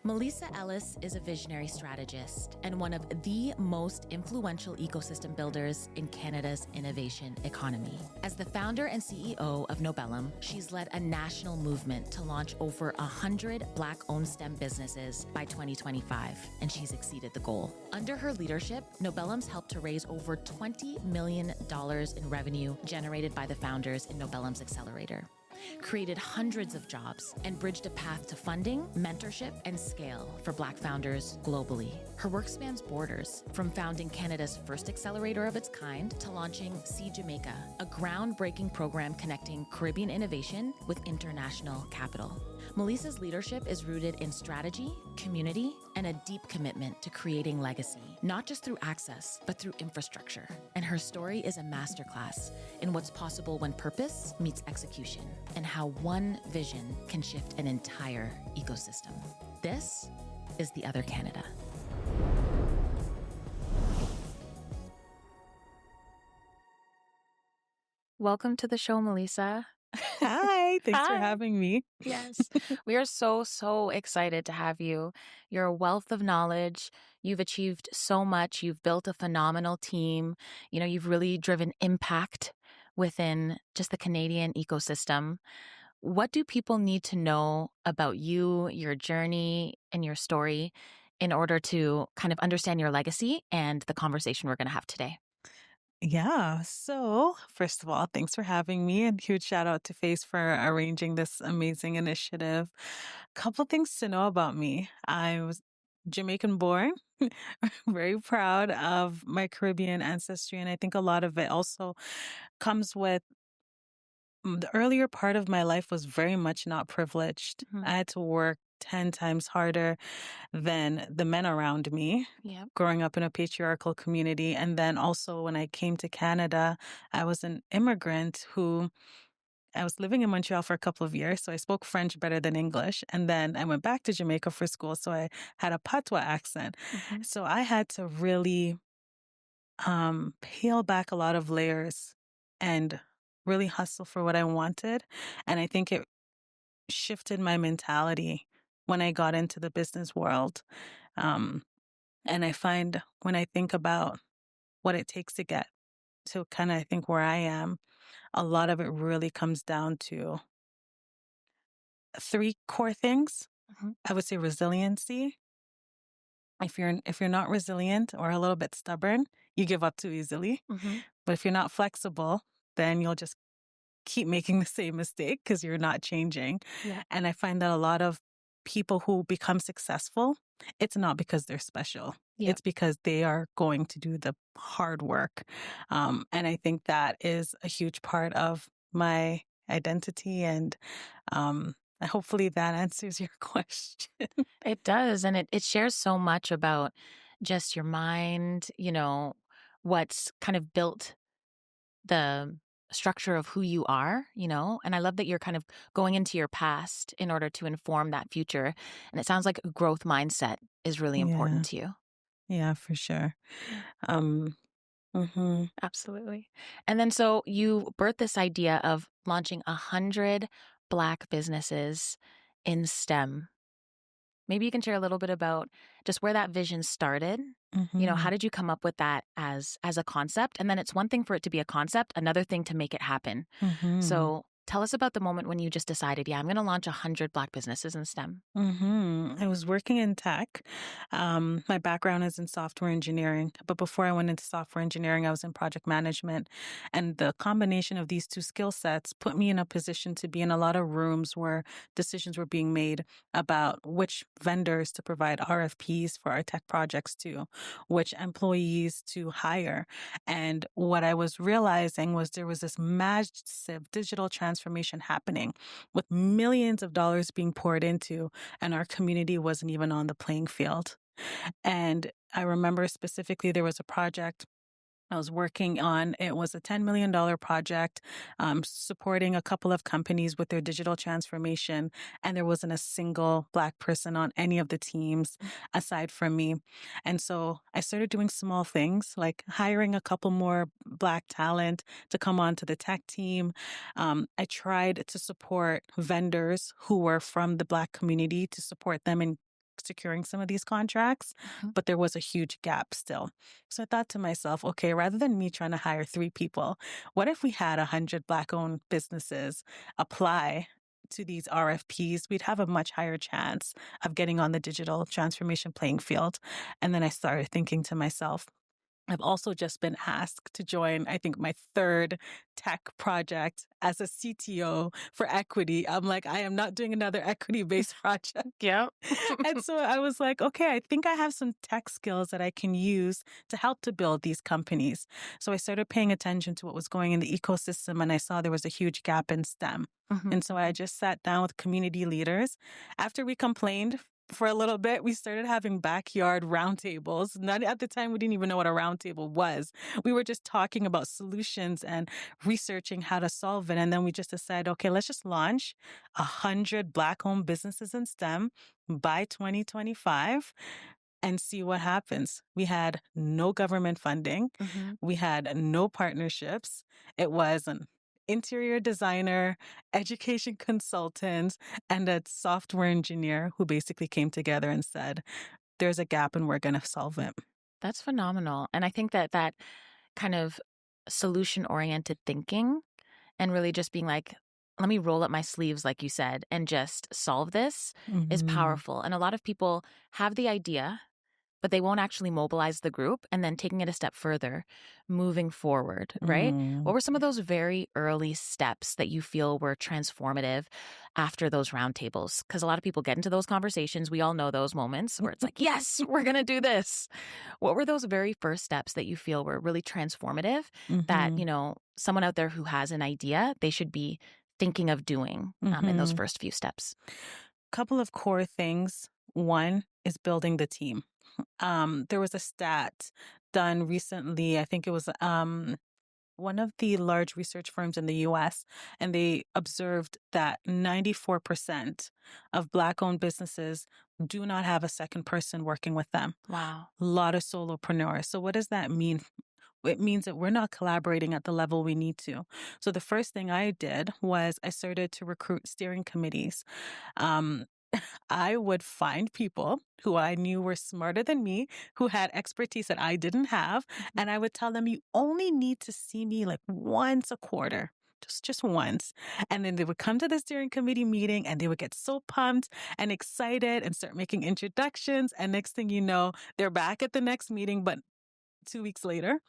Melisa Ellis is a visionary strategist and one of the most influential ecosystem builders in Canada's innovation economy. As the founder and CEO of Nobellum, she's led a national movement to launch over 100 Black-owned STEM businesses by 2025, and she's exceeded the goal. Under her leadership, Nobellum's helped to raise over $20 million in revenue generated by the founders in Nobellum's accelerator, created hundreds of jobs, and bridged a path to funding, mentorship, and scale for Black founders globally. Her work spans borders, from founding Canada's first accelerator of its kind to launching See Jamaica, a groundbreaking program connecting Caribbean innovation with international capital. Melisa's leadership is rooted in strategy, community, and a deep commitment to creating legacy, not just through access, but through infrastructure. And her story is a masterclass in what's possible when purpose meets execution, and how one vision can shift an entire ecosystem. This is The Other Canada. Welcome to the show, Melisa. Hi, thanks for Hi. having me. Yes, we are so excited to have you. You're a wealth of knowledge. You've achieved so much. You've built a phenomenal team. You know, you've really driven impact within just the Canadian ecosystem. What do people need to know about you, your journey, and your story in order to kind of understand your legacy and the conversation we're going to have today? Yeah, so first of all, thanks for having me, and huge shout out to Face for arranging this amazing initiative. Couple things to know about me. I was Jamaican born, very proud of my Caribbean ancestry, and I think a lot of it also comes with the earlier part of my life was very much not privileged. I had to work 10 times harder than the men around me. Yeah. Growing up in a patriarchal community. And then also when I came to Canada, I was an immigrant who I was living in Montreal for a couple of years, so I spoke French better than English. And then I went back to Jamaica for school, so I had a patois accent. So I had to really peel back a lot of layers and really hustle for what I wanted. And I think it shifted my mentality when I got into the business world. And I find when I think about what it takes to get to kind of, I think, where I am, a lot of it really comes down to three core things. I would say resiliency. If you're not resilient or a little bit stubborn, you give up too easily. But if you're not flexible, then you'll just keep making the same mistake because you're not changing. Yeah. And I find that a lot of people who become successful, it's not because they're special. Yeah. It's because they are going to do the hard work. And I think that is a huge part of my identity. And hopefully that answers your question. It does. And it shares so much about just your mind, you know, what's kind of built the structure of who you are, you know, and I love that you're kind of going into your past in order to inform that future. And it sounds like a growth mindset is really important to you. Yeah, for sure. Absolutely. And then so you birthed this idea of launching 100 Black businesses in STEM. Maybe you can share a little bit about just where that vision started. You know, how did you come up with that as a concept? And then it's one thing for it to be a concept, another thing to make it happen. So tell us about the moment when you just decided, yeah, I'm going to launch 100 Black businesses in STEM. I was working in tech. My background is in software engineering, but before I went into software engineering, I was in project management. And the combination of these two skill sets put me in a position to be in a lot of rooms where decisions were being made about which vendors to provide RFPs for our tech projects to, which employees to hire. And what I was realizing was there was this massive digital transformation happening with millions of dollars being poured into, and our community wasn't even on the playing field. And I remember specifically there was a project I was working on. It was a $10 million project supporting a couple of companies with their digital transformation. And there wasn't a single Black person on any of the teams aside from me. And so I started doing small things like hiring a couple more Black talent to come onto the tech team. I tried to support vendors who were from the Black community to support them in securing some of these contracts, but there was a huge gap still. So I thought to myself, okay, rather than me trying to hire 3 people, what if we had 100 Black-owned businesses apply to these RFPs? We'd have a much higher chance of getting on the digital transformation playing field. And then I started thinking to myself, I've also just been asked to join, I think, my 3rd tech project as a CTO for equity. I'm like, I am not doing another equity-based project. Yep. And so I was like, okay, I think I have some tech skills that I can use to help to build these companies. So I started paying attention to what was going in the ecosystem, and I saw there was a huge gap in STEM. And so I just sat down with community leaders. After we complained for a little bit, we started having backyard roundtables. Not at the time, we didn't even know what a roundtable was. We were just talking about solutions and researching how to solve it. And then we just decided, okay, let's just launch 100 Black-owned businesses in STEM by 2025 and see what happens. We had no government funding. We had no partnerships. It was an interior designer, education consultant, and a software engineer who basically came together and said, there's a gap and we're going to solve it. That's phenomenal. And I think that that kind of solution-oriented thinking and really just being like, let me roll up my sleeves, like you said, and just solve this is powerful. And a lot of people have the idea, but they won't actually mobilize the group, and then taking it a step further, moving forward, right? What were some of those very early steps that you feel were transformative after those roundtables? Because a lot of people get into those conversations. We all know those moments where it's like, yes, we're going to do this. What were those very first steps that you feel were really transformative that, you know, someone out there who has an idea, they should be thinking of doing in those first few steps? Couple of core things. One is building the team. There was a stat done recently. I think it was one of the large research firms in the US, and they observed that 94% of Black-owned businesses do not have a second person working with them. Wow. A lot of solopreneurs. So what does that mean? It means that we're not collaborating at the level we need to. So the first thing I did was I started to recruit steering committees. I would find people who I knew were smarter than me, who had expertise that I didn't have. And I would tell them, you only need to see me like once a quarter. Just once. And then they would come to the steering committee meeting and they would get so pumped and excited and start making introductions. And next thing you know, they're back at the next meeting, but 2 weeks later,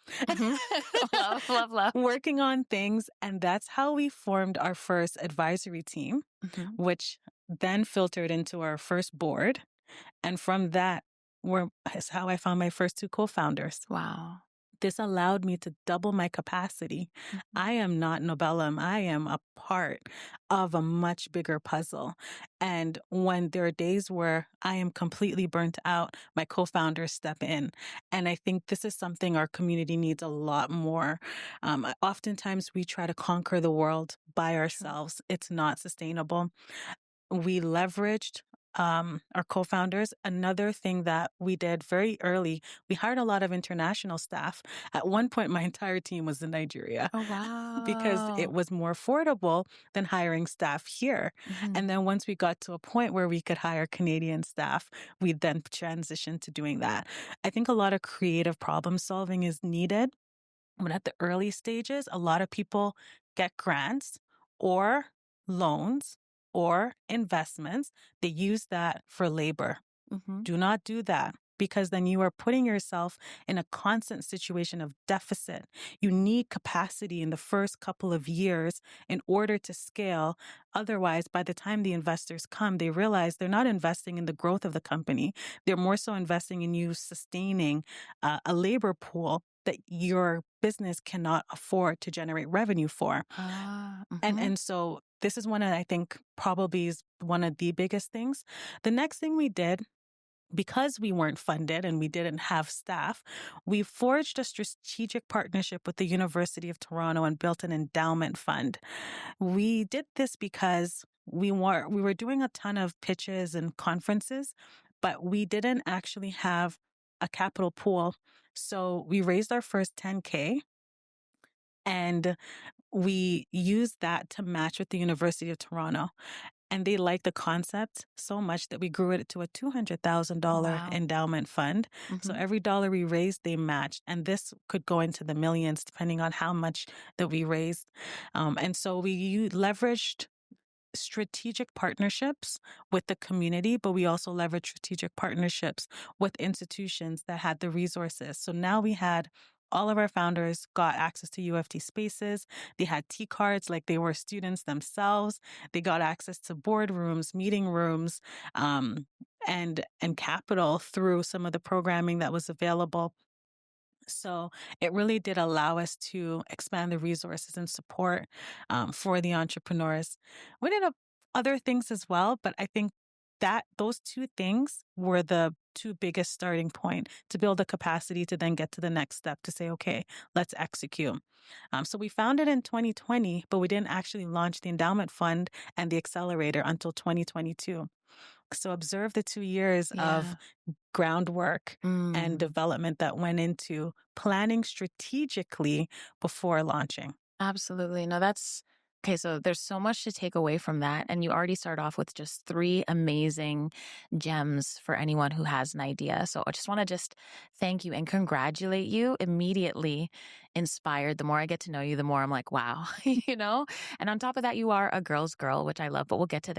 love. working on things. And that's how we formed our first advisory team, which then filtered into our first board. And from that is how I found my first 2 co-founders. Wow. This allowed me to double my capacity. I am not Nobellum. I am a part of a much bigger puzzle. And when there are days where I am completely burnt out, my co-founders step in. And I think this is something our community needs a lot more. Oftentimes we try to conquer the world by ourselves. It's not sustainable. We leveraged our co-founders. Another thing that we did very early, we hired a lot of international staff. At one point, my entire team was in Nigeria. Oh, wow. Because it was more affordable than hiring staff here. And then once we got to a point where we could hire Canadian staff, we then transitioned to doing that. I think a lot of creative problem solving is needed. But at the early stages, a lot of people get grants or loans or investments. They use that for labor. Do not do that, because then you are putting yourself in a constant situation of deficit. You need capacity in the first couple of years in order to scale. Otherwise, by the time the investors come, they realize they're not investing in the growth of the company. They're more so investing in you sustaining a labor pool that your business cannot afford to generate revenue for. And so this is one of, I think, probably is one of the biggest things. The next thing we did, because we weren't funded and we didn't have staff, we forged a strategic partnership with the University of Toronto and built an endowment fund. We did this because we were doing a ton of pitches and conferences, but we didn't actually have a capital pool. So we raised our first 10K and we used that to match with the University of Toronto. And they liked the concept so much that we grew it to a $200,000 Wow. endowment fund. So every dollar we raised, they matched. And this could go into the millions depending on how much that we raised. And so we leveraged strategic partnerships with the community, but we also leveraged strategic partnerships with institutions that had the resources. So now we had all of our founders got access to UFT spaces. They had T cards like they were students themselves. They got access to boardrooms, meeting rooms, and capital through some of the programming that was available. So it really did allow us to expand the resources and support for the entrepreneurs. We did other things as well, but I think that those two things were the two biggest starting point to build the capacity to then get to the next step to say, okay, let's execute. So we founded in 2020, but we didn't actually launch the endowment fund and the accelerator until 2022. So observe the 2 years of groundwork and development that went into planning strategically before launching. Absolutely. No, that's okay. So there's so much to take away from that. And you already start off with just 3 amazing gems for anyone who has an idea. So I just want to just thank you and congratulate you. Immediately inspired. The more I get to know you, the more I'm like, wow, And on top of that, you are a girl's girl, which I love, but we'll get to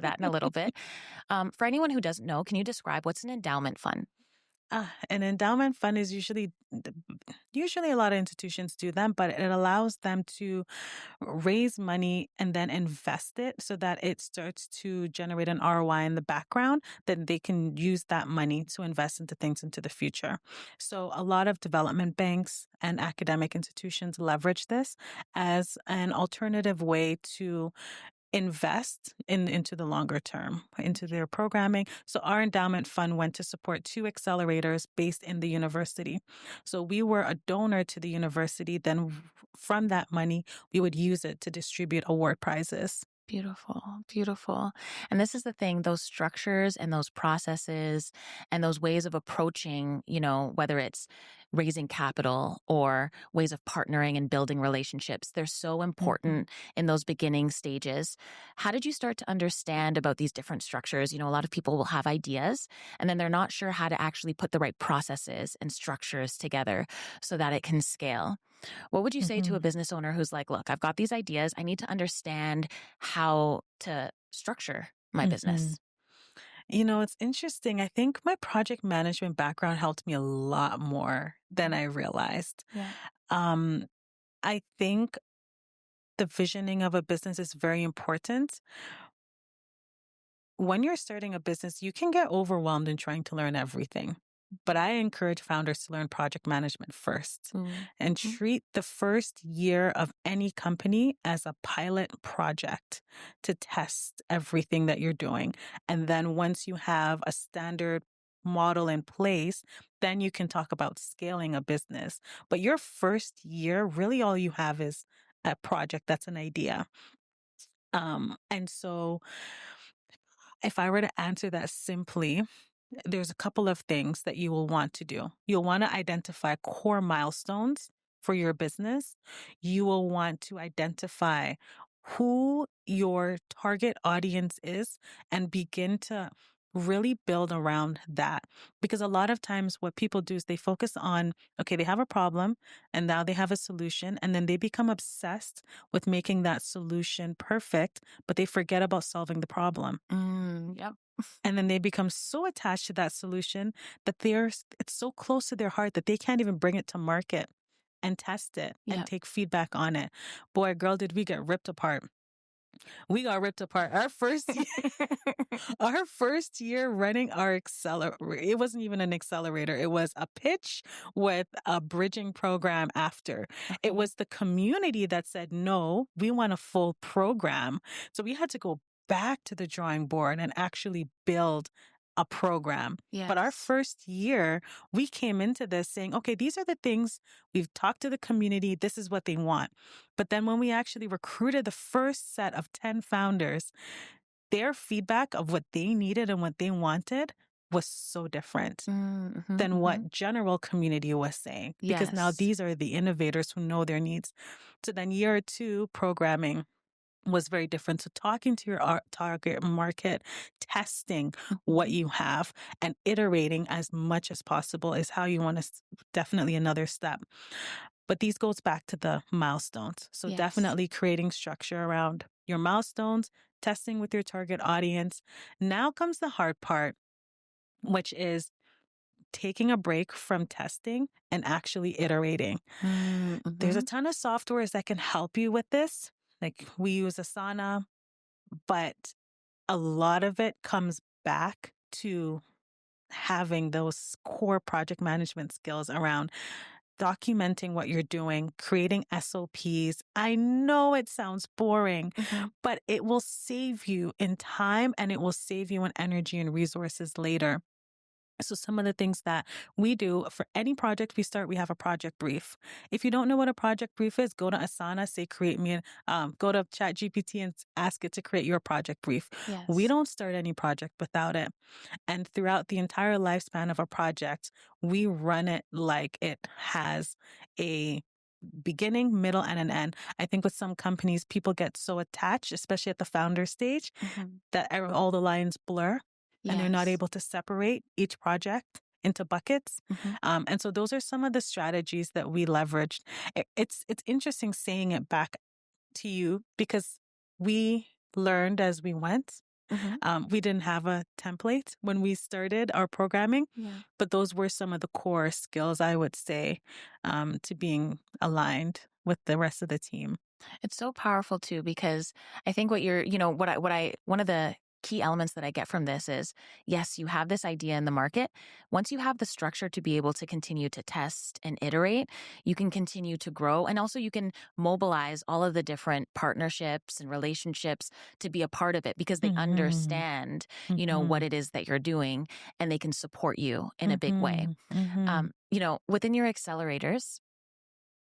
that in a little bit. For anyone who doesn't know, can you describe what's an endowment fund? An endowment fund is usually a lot of institutions do them, but it allows them to raise money and then invest it so that it starts to generate an ROI in the background, that they can use that money to invest into things into the future. So a lot of development banks and academic institutions leverage this as an alternative way to invest into the longer term, into their programming. So our endowment fund went to support 2 accelerators based in the university. So we were a donor to the university. Then from that money, we would use it to distribute award prizes. Beautiful, beautiful. And this is the thing, those structures and those processes and those ways of approaching, whether it's raising capital or ways of partnering and building relationships, they're so important in those beginning stages. How did you start to understand about these different structures? A lot of people will have ideas and then they're not sure how to actually put the right processes and structures together so that it can scale. What would you say to a business owner who's like, look, I've got these ideas. I need to understand how to structure my business. It's interesting. I think my project management background helped me a lot more than I realized. Yeah. I think the visioning of a business is very important. When you're starting a business, you can get overwhelmed in trying to learn everything. But I encourage founders to learn project management first and treat the first year of any company as a pilot project to test everything that you're doing. And then once you have a standard model in place, then you can talk about scaling a business. But your first year, really all you have is a project that's an idea. And so if I were to answer that simply, there's a couple of things that you will want to do. You'll want to identify core milestones for your business. You will want to identify who your target audience is and begin to really build around that. Because a lot of times what people do is they focus on, okay, they have a problem and now they have a solution, and then they become obsessed with making that solution perfect, but they forget about solving the problem. Yep. And then they become so attached to that solution that it's so close to their heart that they can't even bring it to market and test it and take feedback on it. Boy, girl, did we get ripped apart. We got ripped apart. Our first year running our accelerator, it wasn't even an accelerator. It was a pitch with a bridging program after. It was the community that said, no, we want a full program. So we had to go back to the drawing board and actually build a program. Yes. But our first year, we came into this saying, okay, these are the things we've talked to the community. This is what they want. But then when we actually recruited the first set of 10 founders, their feedback of what they needed and what they wanted was so different than what general community was saying. Because now these are the innovators who know their needs. So then year 2 programming, was very different. So talking to your target market, testing what you have, and iterating as much as possible is how you want to, definitely another step. But these goes back to the milestones. So Yes. definitely creating structure around your milestones, testing with your target audience. Now comes the hard part, which is taking a break from testing and actually iterating. There's a ton of softwares that can help you with this. Like we use Asana, but a lot of it comes back to having those core project management skills around documenting what you're doing, creating SOPs. I know it sounds boring, but it will save you in time and it will save you in energy and resources later. So some of the things that we do for any project we start, we have a project brief. If you don't know what a project brief is, go to Asana, say create me, go to ChatGPT and ask it to create your project brief. Yes. We don't start any project without it. And throughout the entire lifespan of a project, we run it like it has a beginning, middle, and an end. I think with some companies, people get so attached, especially at the founder stage, that all the lines blur. And they're not able to separate each project into buckets. And so those are some of the strategies that we leveraged. It's interesting saying it back to you because we learned as we went. We didn't have a template when we started our programming, but those were some of the core skills, I would say, to being aligned with the rest of the team. It's so powerful too, because I think what you're, one of the key elements that I get from this is, yes, you have this idea in the market. Once you have the structure to be able to continue to test and iterate, you can continue to grow. And also you can mobilize all of the different partnerships and relationships to be a part of it because they understand, what it is that you're doing and they can support you in a big way. Within your accelerators,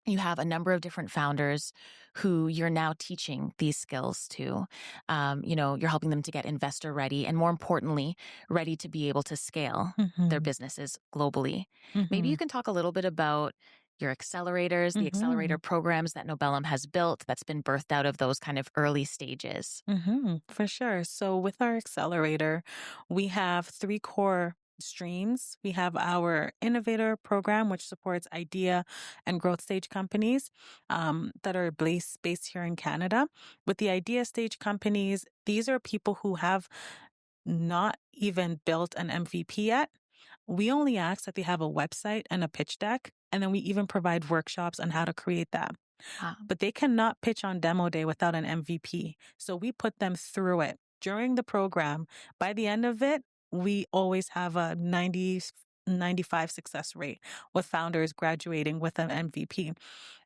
you have a number of different founders who you're now teaching these skills to. You're helping them to get investor ready and, more importantly, ready to be able to scale their businesses globally. Maybe you can talk a little bit about your accelerators, the accelerator programs that Nobellum has built that's been birthed out of those kind of early stages. For sure. So with our accelerator, we have 3 core streams. We have our Innovator program, which supports idea and growth stage companies that are based here in Canada. With the idea stage companies, these are people who have not even built an MVP yet. We only ask that they have a website and a pitch deck, and then we even provide workshops on how to create that. But they cannot pitch on demo day without an MVP. So we put them through it during the program. By the end of it, we always have a 95 success rate with founders graduating with an MVP.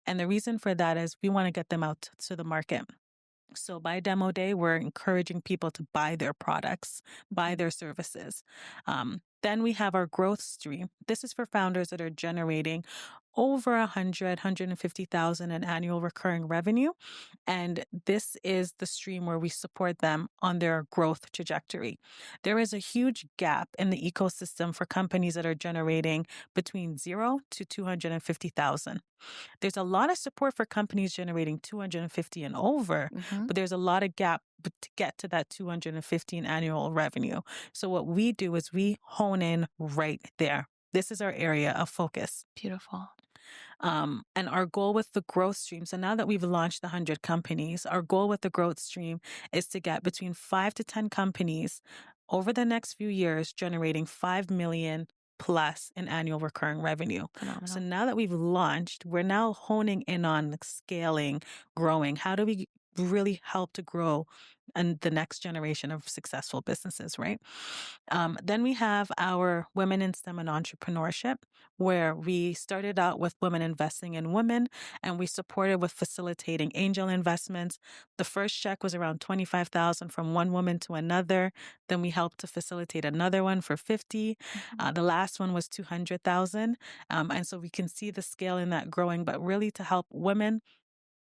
And the reason for that is we want to get them out to the market. So by demo day, we're encouraging people to buy their products, buy their services. Then we have our growth stream. This is for founders that are generating over 150,000 in annual recurring revenue. And this is the stream where we support them on their growth trajectory. There is a huge gap in the ecosystem for companies that are generating between 0 to 250,000. There's a lot of support for companies generating 250 and over, but there's a lot of gap to get to that 250 in annual revenue. So what we do is we hone in right there. This is our area of focus. Beautiful. And our goal with the growth stream, so now that we've launched the 100 companies, our goal with the growth stream is to get between 5 to 10 companies over the next few years generating 5 million plus in annual recurring revenue. Phenomenal. So now that we've launched, we're now honing in on scaling, growing. How do we really help to grow and the next generation of successful businesses, right? Then we have our Women in STEM and Entrepreneurship, where we started out with women investing in women, and we supported with facilitating angel investments. The first check was around 25,000 from one woman to another. Then we helped to facilitate another one for 50. The last one was 200,000. And so we can see the scale in that growing, but really to help women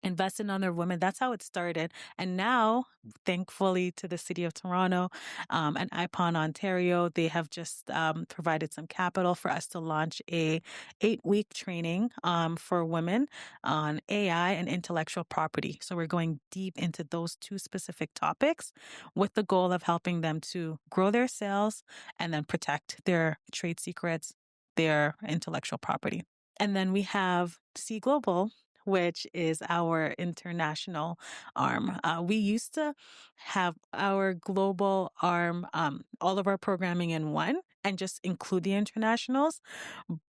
invest in other women. That's how it started. And now, thankfully to the city of Toronto and IPON Ontario, they have just provided some capital for us to launch a 8-week training for women on AI and intellectual property. So we're going deep into those two specific topics with the goal of helping them to grow their sales and then protect their trade secrets, their intellectual property. And then we have C Global, which is our international arm. We used to have our global arm, all of our programming in one and just include the internationals.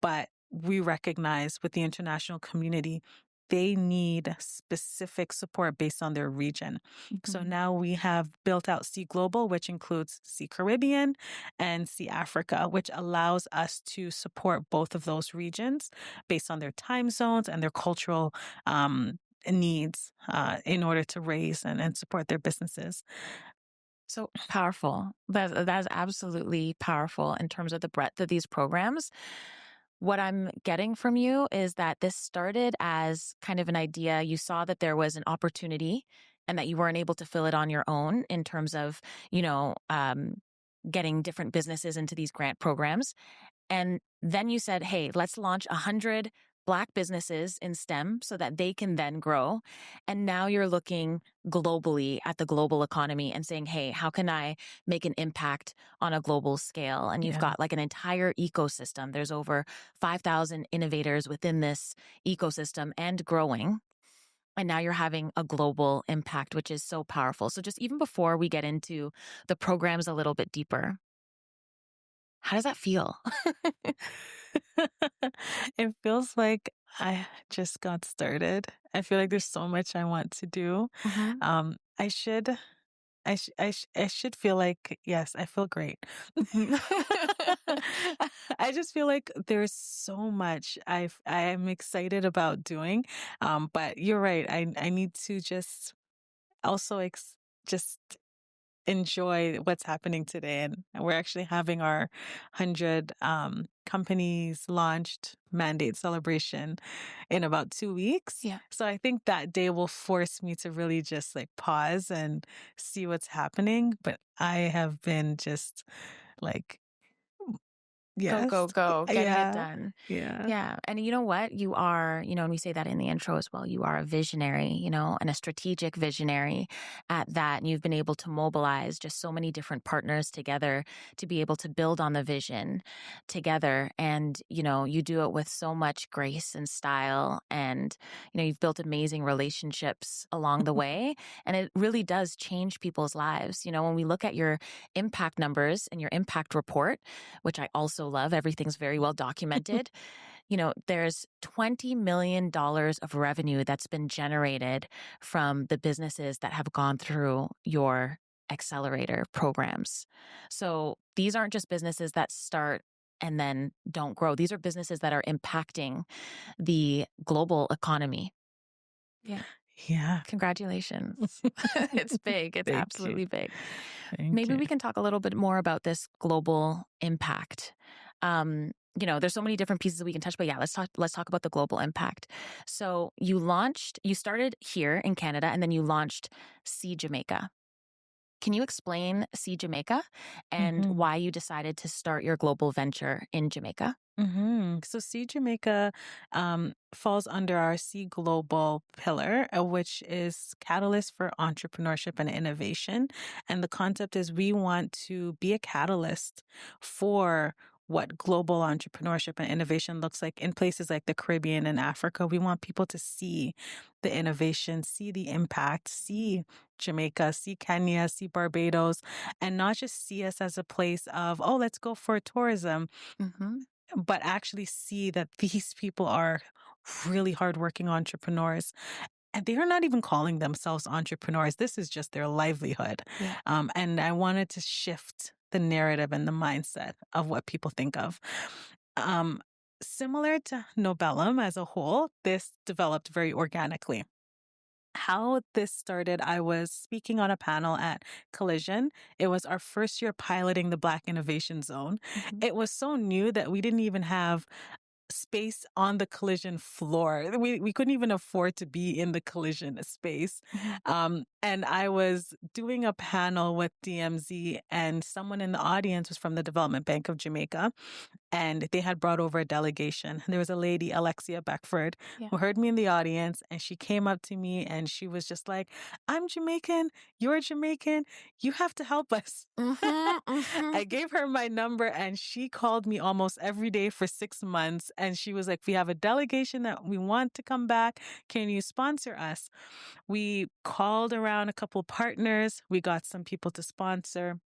But we recognize with the international community, they need specific support based on their region. Mm-hmm. So now we have built out C Global, which includes C Caribbean and C Africa, which allows us to support both of those regions based on their time zones and their cultural needs in order to raise and support their businesses. So powerful. That is absolutely powerful in terms of the breadth of these programs. What I'm getting from you is that this started as kind of an idea. You saw that there was an opportunity and that you weren't able to fill it on your own in terms of, getting different businesses into these grant programs. And then you said, hey, let's launch 100 Black businesses in STEM so that they can then grow. And now you're looking globally at the global economy and saying, hey, how can I make an impact on a global scale? And you've got like an entire ecosystem. There's over 5,000 innovators within this ecosystem and growing. And now you're having a global impact, which is so powerful. So just even before we get into the programs a little bit deeper, how does that feel? It feels like I just got started. I feel like there's so much I want to do. Mm-hmm. I should feel like, yes, I feel great. I just feel like there's so much I am excited about doing. But you're right. I need to just also just enjoy what's happening today. And we're actually having our 100 companies launched mandate celebration in about 2 weeks. Yeah. So I think that day will force me to really just like pause and see what's happening. But I have been just like, yes. Go, getting it done. Yeah. Yeah. And you know what? You are, and we say that in the intro as well, you are a visionary, and a strategic visionary at that. And you've been able to mobilize just so many different partners together to be able to build on the vision together. And, you do it with so much grace and style. And, you've built amazing relationships along the way. And it really does change people's lives. When we look at your impact numbers and your impact report, which I also love, everything's very well documented. There's $20 million of revenue that's been generated from the businesses that have gone through your accelerator programs. So these aren't just businesses that start and then don't grow. These are businesses that are impacting the global economy. Yeah. Yeah. Congratulations. It's big. It's absolutely big. Maybe we can talk a little bit more about this global impact. There's so many different pieces we can touch, but yeah, let's talk about the global impact. So you started here in Canada and then you launched C Jamaica. Can you explain C Jamaica and why you decided to start your global venture in Jamaica? Mm-hmm. So C Jamaica falls under our C Global pillar, which is catalyst for entrepreneurship and innovation. And the concept is we want to be a catalyst for what global entrepreneurship and innovation looks like in places like the Caribbean and Africa. We want people to see the innovation, see the impact, see Jamaica, see Kenya, see Barbados, and not just see us as a place of, oh, let's go for tourism. Mm-hmm. But actually see that these people are really hardworking entrepreneurs. And they are not even calling themselves entrepreneurs. This is just their livelihood. Yeah. And I wanted to shift the narrative and the mindset of what people think of. Similar to Nobellum as a whole, this developed very organically. How this started, I was speaking on a panel at Collision. It was our first year piloting the Black Innovation Zone. Mm-hmm. It was so new that we didn't even have space on the collision floor. We couldn't even afford to be in the collision space. And I was doing a panel with DMZ, and someone in the audience was from the Development Bank of Jamaica, and they had brought over a delegation. There was a lady, Alexia Beckford, who heard me in the audience, and she came up to me and she was just like, I'm Jamaican, you're Jamaican, you have to help us. I gave her my number, and she called me almost every day for 6 months. And she was like, we have a delegation that we want to come back. Can you sponsor us? We called around a couple partners. We got some people to sponsor.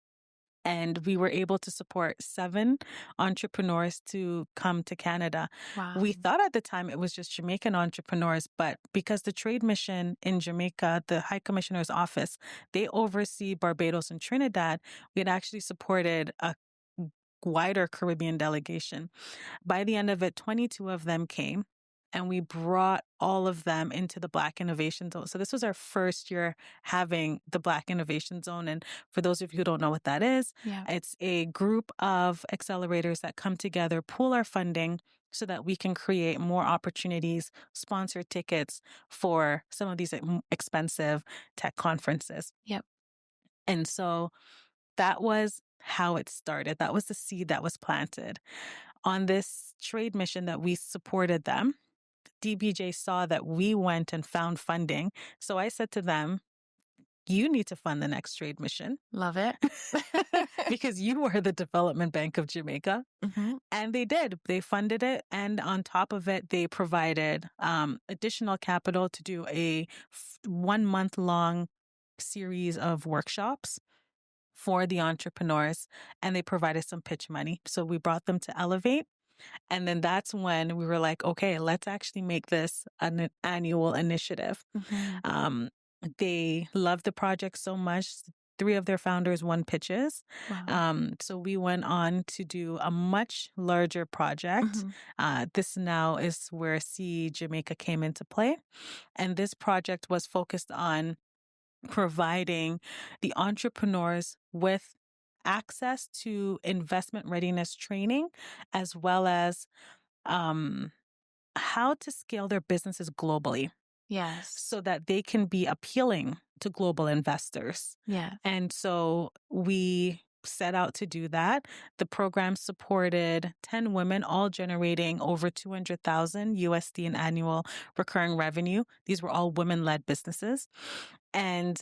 And we were able to support 7 entrepreneurs to come to Canada. Wow. We thought at the time it was just Jamaican entrepreneurs, but because the trade mission in Jamaica, the High Commissioner's office, they oversee Barbados and Trinidad, we had actually supported a wider Caribbean delegation. By the end of it, 22 of them came. And we brought all of them into the Black Innovation Zone. So this was our first year having the Black Innovation Zone. And for those of you who don't know what that is, it's a group of accelerators that come together, pool our funding so that we can create more opportunities, sponsor tickets for some of these expensive tech conferences. And so that was how it started. That was the seed that was planted. On this trade mission that we supported them, DBJ saw that we went and found funding. So I said to them, you need to fund the next trade mission. Love it. Because you were the Development Bank of Jamaica. And they did. They funded it. And on top of it, they provided additional capital to do a 1-month-long series of workshops for the entrepreneurs. And they provided some pitch money. So we brought them to Elevate. And then that's when we were like, okay, let's actually make this an annual initiative. They loved the project so much. 3 of their founders won pitches. So we went on to do a much larger project. This now is where CE Jamaica came into play. And this project was focused on providing the entrepreneurs with access to investment readiness training, as well as how to scale their businesses globally. So that they can be appealing to global investors. And so we set out to do that. The program supported 10 women, all generating over 200,000 USD in annual recurring revenue. These were all women-led businesses. And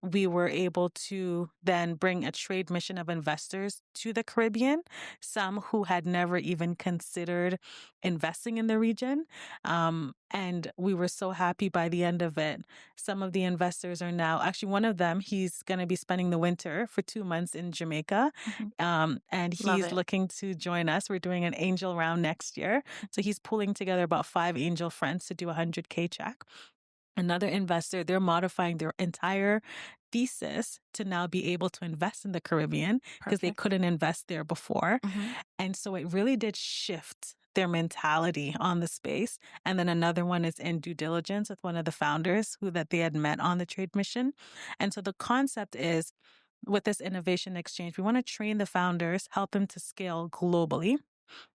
we were able to then bring a trade mission of investors to the Caribbean, some who had never even considered investing in the region. And we were so happy by the end of it. Some of the investors are now, actually one of them, he's going to be spending the winter for 2 months in Jamaica. And he's looking to join us. We're doing an angel round next year. So he's pulling together about 5 angel friends to do a 100K check. Another investor, they're modifying their entire thesis to now be able to invest in the Caribbean because they couldn't invest there before. And so it really did shift their mentality on the space. And then another one is in due diligence with one of the founders that they had met on the trade mission. And so the concept is, with this innovation exchange, we want to train the founders, help them to scale globally,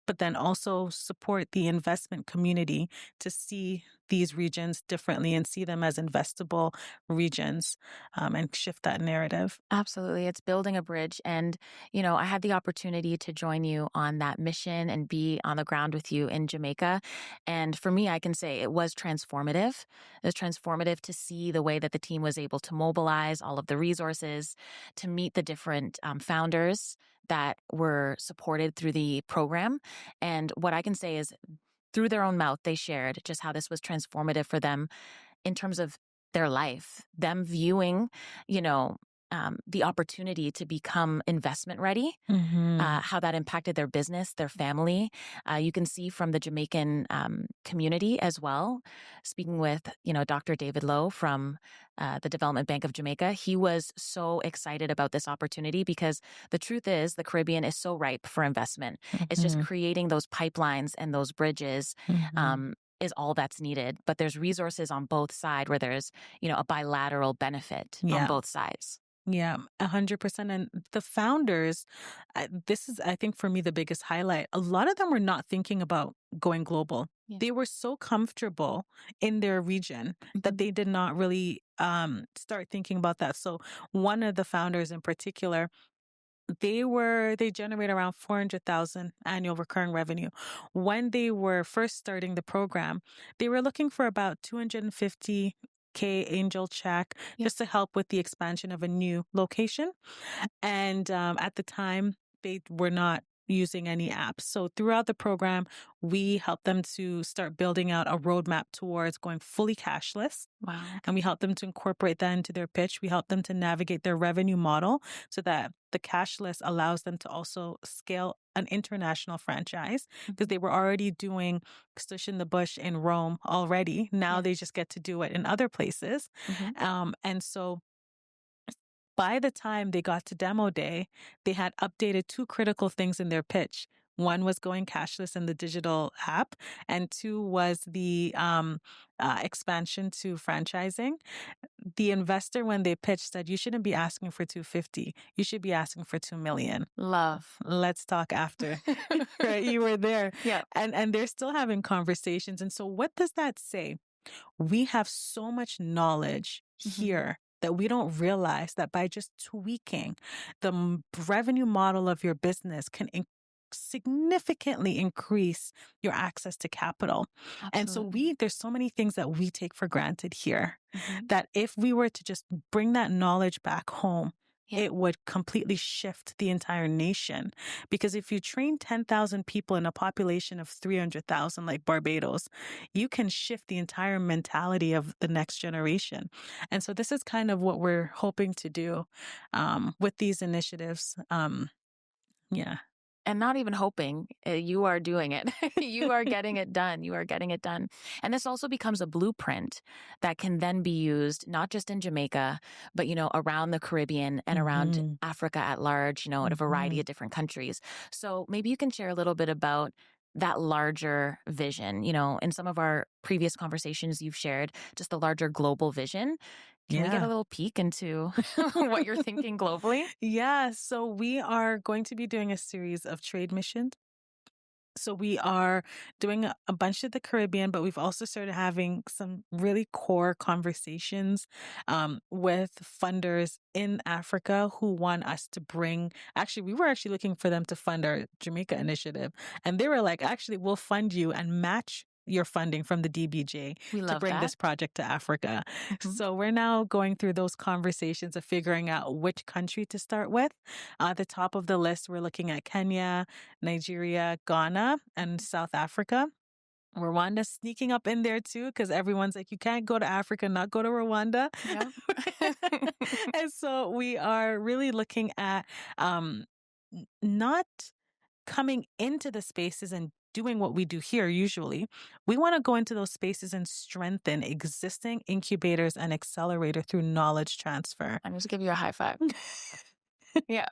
but then also support the investment community to see these regions differently and see them as investable regions, and shift that narrative. Absolutely. It's building a bridge. And, you know, I had the opportunity to join you on that mission and be on the ground with you in Jamaica. And for me, I can say it was transformative. It was transformative to see the way that the team was able to mobilize all of the resources to meet the different founders that were supported through the program. And what I can say is, through their own mouth, they shared just how this was transformative for them in terms of their life, them viewing, you know, the opportunity to become investment ready, how that impacted their business, their family. You can see from the Jamaican community as well. Speaking with, you know, Dr. David Lowe from the Development Bank of Jamaica, he was so excited about this opportunity because the truth is the Caribbean is so ripe for investment. It's just creating those pipelines and those bridges is all that's needed. But there's resources on both sides where there's, you know, a bilateral benefit on both sides. Yeah, 100%. And the founders, this is, I think, for me, the biggest highlight. A lot of them were not thinking about going global. Yeah. They were so comfortable in their region that they did not really start thinking about that. So one of the founders in particular, they generate around 400,000 annual recurring revenue. When they were first starting the program, they were looking for about 250K angel check just to help with the expansion of a new location. And at the time, they were not using any apps. So throughout the program, we helped them to start building out a roadmap towards going fully cashless. Wow. And we helped them to incorporate that into their pitch. We helped them to navigate their revenue model so that the cashless allows them to also scale an international franchise, because they were already doing Stush in the Bush in Rome already. Now they just get to do it in other places. And so by the time they got to demo day, they had updated two critical things in their pitch. One was going cashless in the digital app, and two was the expansion to franchising. The investor, when they pitched, said, you shouldn't be asking for 250. You should be asking for 2 million. Love. Let's talk after. Right? You were there. Yeah. And they're still having conversations. And so what does that say? We have so much knowledge here that we don't realize that by just tweaking the revenue model of your business can significantly increase your access to capital. Absolutely. And so there's so many things that we take for granted here that if we were to just bring that knowledge back home, it would completely shift the entire nation. Because if you train 10,000 people in a population of 300,000 like Barbados, you can shift the entire mentality of the next generation. And so this is kind of what we're hoping to do with these initiatives. And not even hoping, you are doing it. You are getting it done. You are getting it done. And this also becomes a blueprint that can then be used not just in Jamaica, but, around the Caribbean and around Africa at large, in a variety of different countries. So maybe you can share a little bit about that larger vision. In some of our previous conversations, you've shared just the larger global vision. Can we get a little peek into what you're thinking globally? Yeah. So we are going to be doing a series of trade missions. So we are doing a bunch of the Caribbean, but we've also started having some really core conversations with funders in Africa who want us to bring, we were actually looking for them to fund our Jamaica initiative. And they were like, actually, we'll fund you and match your funding from the DBJ to bring this project to Africa. So we're now going through those conversations of figuring out which country to start with. At the top of the list, we're looking at Kenya, Nigeria, Ghana, and South Africa. Rwanda's sneaking up in there too, because everyone's like, you can't go to Africa, not go to Rwanda. Yeah. And so we are really looking at not coming into the spaces and doing what we do here usually. We want to go into those spaces and strengthen existing incubators and accelerator through knowledge transfer. I'm just give you a high five. Yeah.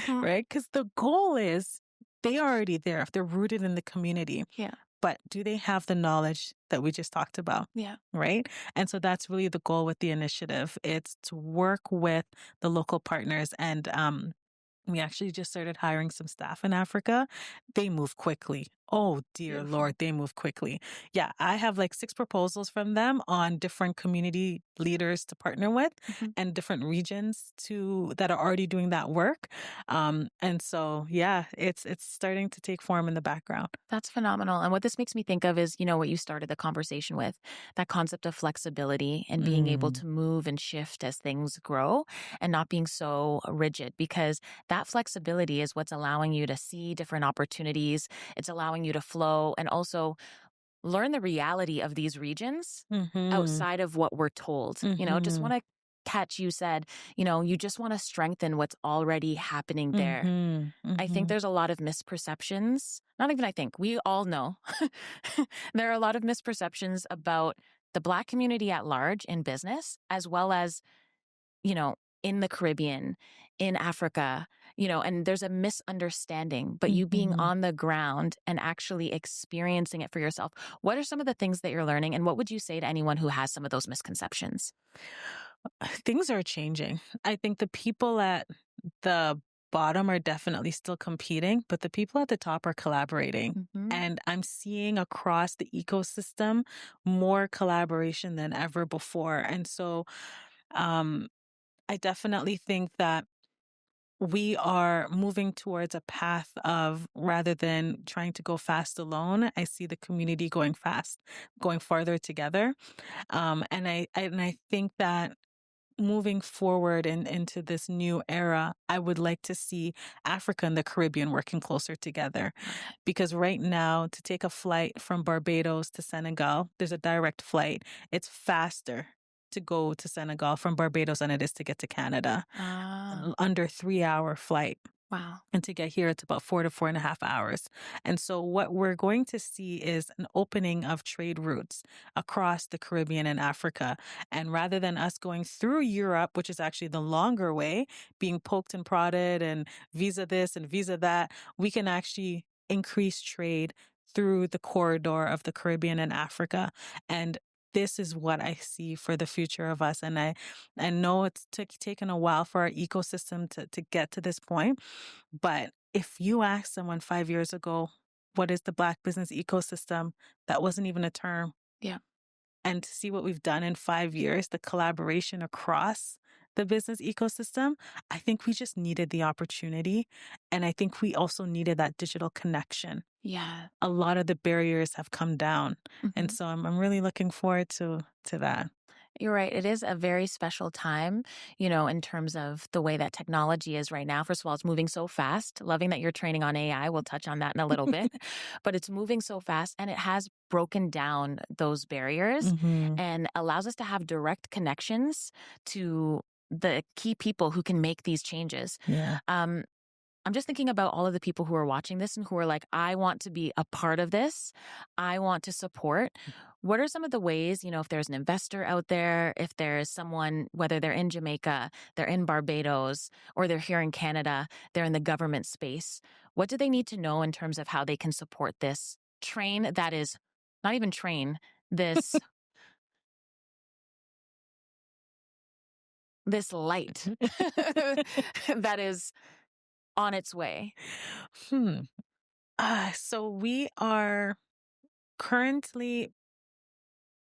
Right? Because the goal is they are already there if they're rooted in the community. Yeah. But do they have the knowledge that we just talked about? Yeah. Right? And so that's really the goal with the initiative. It's to work with the local partners, and we actually just started hiring some staff in Africa. They move quickly. Oh, dear Lord, they move quickly. Yeah, I have like 6 proposals from them on different community leaders to partner with and different regions that are already doing that work. And so, it's starting to take form in the background. That's phenomenal. And what this makes me think of is, what you started the conversation with, that concept of flexibility and being able to move and shift as things grow and not being so rigid, because that flexibility is what's allowing you to see different opportunities. It's allowing you to flow and also learn the reality of these regions outside of what we're told. Just want to catch, you said, you just want to strengthen what's already happening there. I think there's a lot of misperceptions. Not even I think, we all know there are a lot of misperceptions about the Black community at large in business, as well as, in the Caribbean, in Africa, and there's a misunderstanding, but you being on the ground and actually experiencing it for yourself. What are some of the things that you're learning, and what would you say to anyone who has some of those misconceptions? Things are changing. I think the people at the bottom are definitely still competing, but the people at the top are collaborating. Mm-hmm. And I'm seeing across the ecosystem more collaboration than ever before. And so I definitely think that we are moving towards a path of, rather than trying to go fast alone, I see the community going fast, going farther together. And I think that moving forward into this new era, I would like to see Africa and the Caribbean working closer together. Because right now, to take a flight from Barbados to Senegal, there's a direct flight. It's faster to go to Senegal from Barbados than it is to get to Canada. Under 3-hour flight. Wow. And to get here, it's about 4 to 4.5 hours. And so what we're going to see is an opening of trade routes across the Caribbean and Africa. And rather than us going through Europe, which is actually the longer way, being poked and prodded and visa this and visa that, we can actually increase trade through the corridor of the Caribbean and Africa. And this is what I see for the future of us. And I know it's taken a while for our ecosystem to get to this point. But if you ask someone 5 years ago, what is the Black business ecosystem? That wasn't even a term. Yeah. And to see what we've done in 5 years, the collaboration across the business ecosystem, I think we just needed the opportunity. And I think we also needed that digital connection. Yeah. A lot of the barriers have come down. Mm-hmm. And so I'm really looking forward to that. You're right. It is a very special time, in terms of the way that technology is right now. First of all, it's moving so fast. Loving that you're training on AI. We'll touch on that in a little bit. But it's moving so fast, and it has broken down those barriers and allows us to have direct connections to the key people who can make these changes. Yeah. I'm just thinking about all of the people who are watching this and who are like, I want to be a part of this. I want to support. What are some of the ways, if there's an investor out there, if there's someone, whether they're in Jamaica, they're in Barbados, or they're here in Canada, they're in the government space, what do they need to know in terms of how they can support this train that is not even train, this this light that is on its way? So we are currently,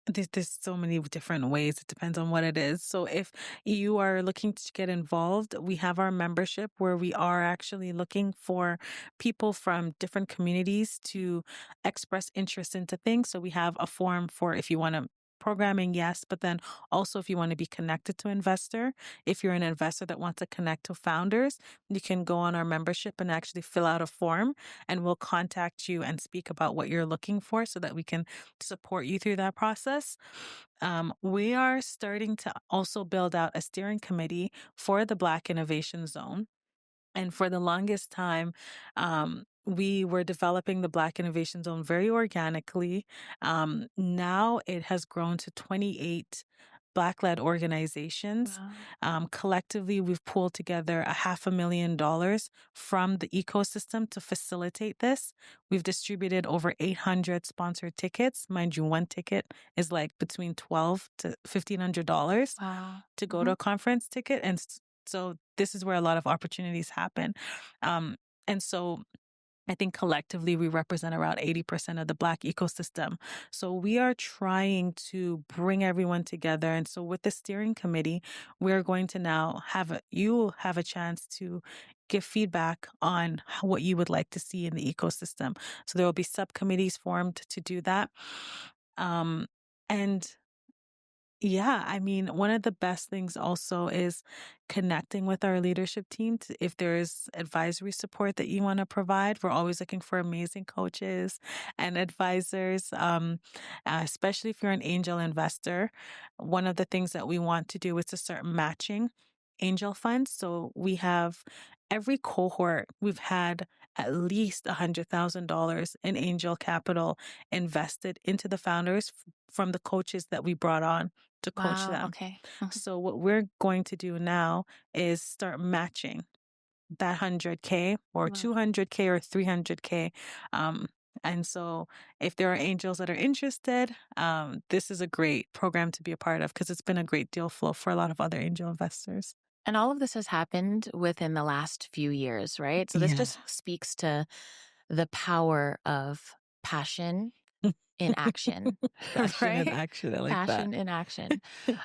there's so many different ways. It depends on what it is. So if you are looking to get involved, we have our membership where we are actually looking for people from different communities to express interest into things. So we have a form for if you want to programming, yes, but then also if you want to be connected to investor, if you're an investor that wants to connect to founders, you can go on our membership and actually fill out a form, and we'll contact you and speak about what you're looking for so that we can support you through that process. We are starting to also build out a steering committee for the Black Innovation Zone. And for the longest time, we were developing the Black Innovation Zone very organically. Now it has grown to 28 Black-led organizations. Wow. Collectively, we've pulled together $500,000 from the ecosystem to facilitate this. We've distributed over 800 sponsored tickets. Mind you, one ticket is like between $1,200 to $1,500 to go to a conference ticket. And so this is where a lot of opportunities happen. And so I think collectively we represent around 80% of the Black ecosystem. So we are trying to bring everyone together. And so with the steering committee, we're going to now you have a chance to give feedback on what you would like to see in the ecosystem. So there will be subcommittees formed to do that. And yeah, I mean, one of the best things also is connecting with our leadership team. If there's advisory support that you want to provide, we're always looking for amazing coaches and advisors, especially if you're an angel investor. One of the things that we want to do is to start matching angel funds. So we have every cohort, we've had at least $100,000 in angel capital invested into the founders from the coaches that we brought on to coach them. Okay. So what we're going to do now is start matching that 100K or 200K or 300K. And so if there are angels that are interested, this is a great program to be a part of because it's been a great deal flow for a lot of other angel investors. And all of this has happened within the last few years, right? So this just speaks to the power of passion in action, Passion right? in action. I like Passion that. in action.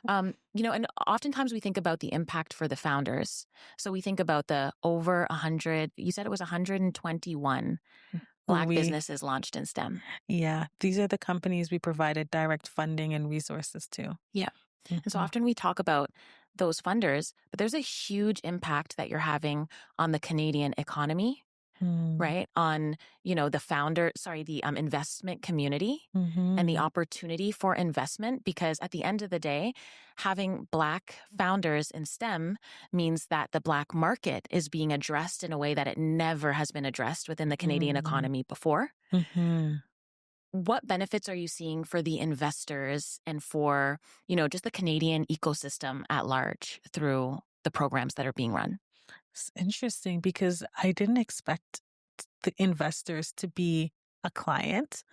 And oftentimes we think about the impact for the founders. So we think about the over 100, you said it was 121 Black businesses launched in STEM. Yeah. These are the companies we provided direct funding and resources to. Yeah. And so often we talk about those funders, but there's a huge impact that you're having on the Canadian economy, right? On, the investment community and the opportunity for investment, because at the end of the day, having Black founders in STEM means that the Black market is being addressed in a way that it never has been addressed within the Canadian economy before. What benefits are you seeing for the investors and for, just the Canadian ecosystem at large through the programs that are being run? It's interesting because I didn't expect the investors to be a client.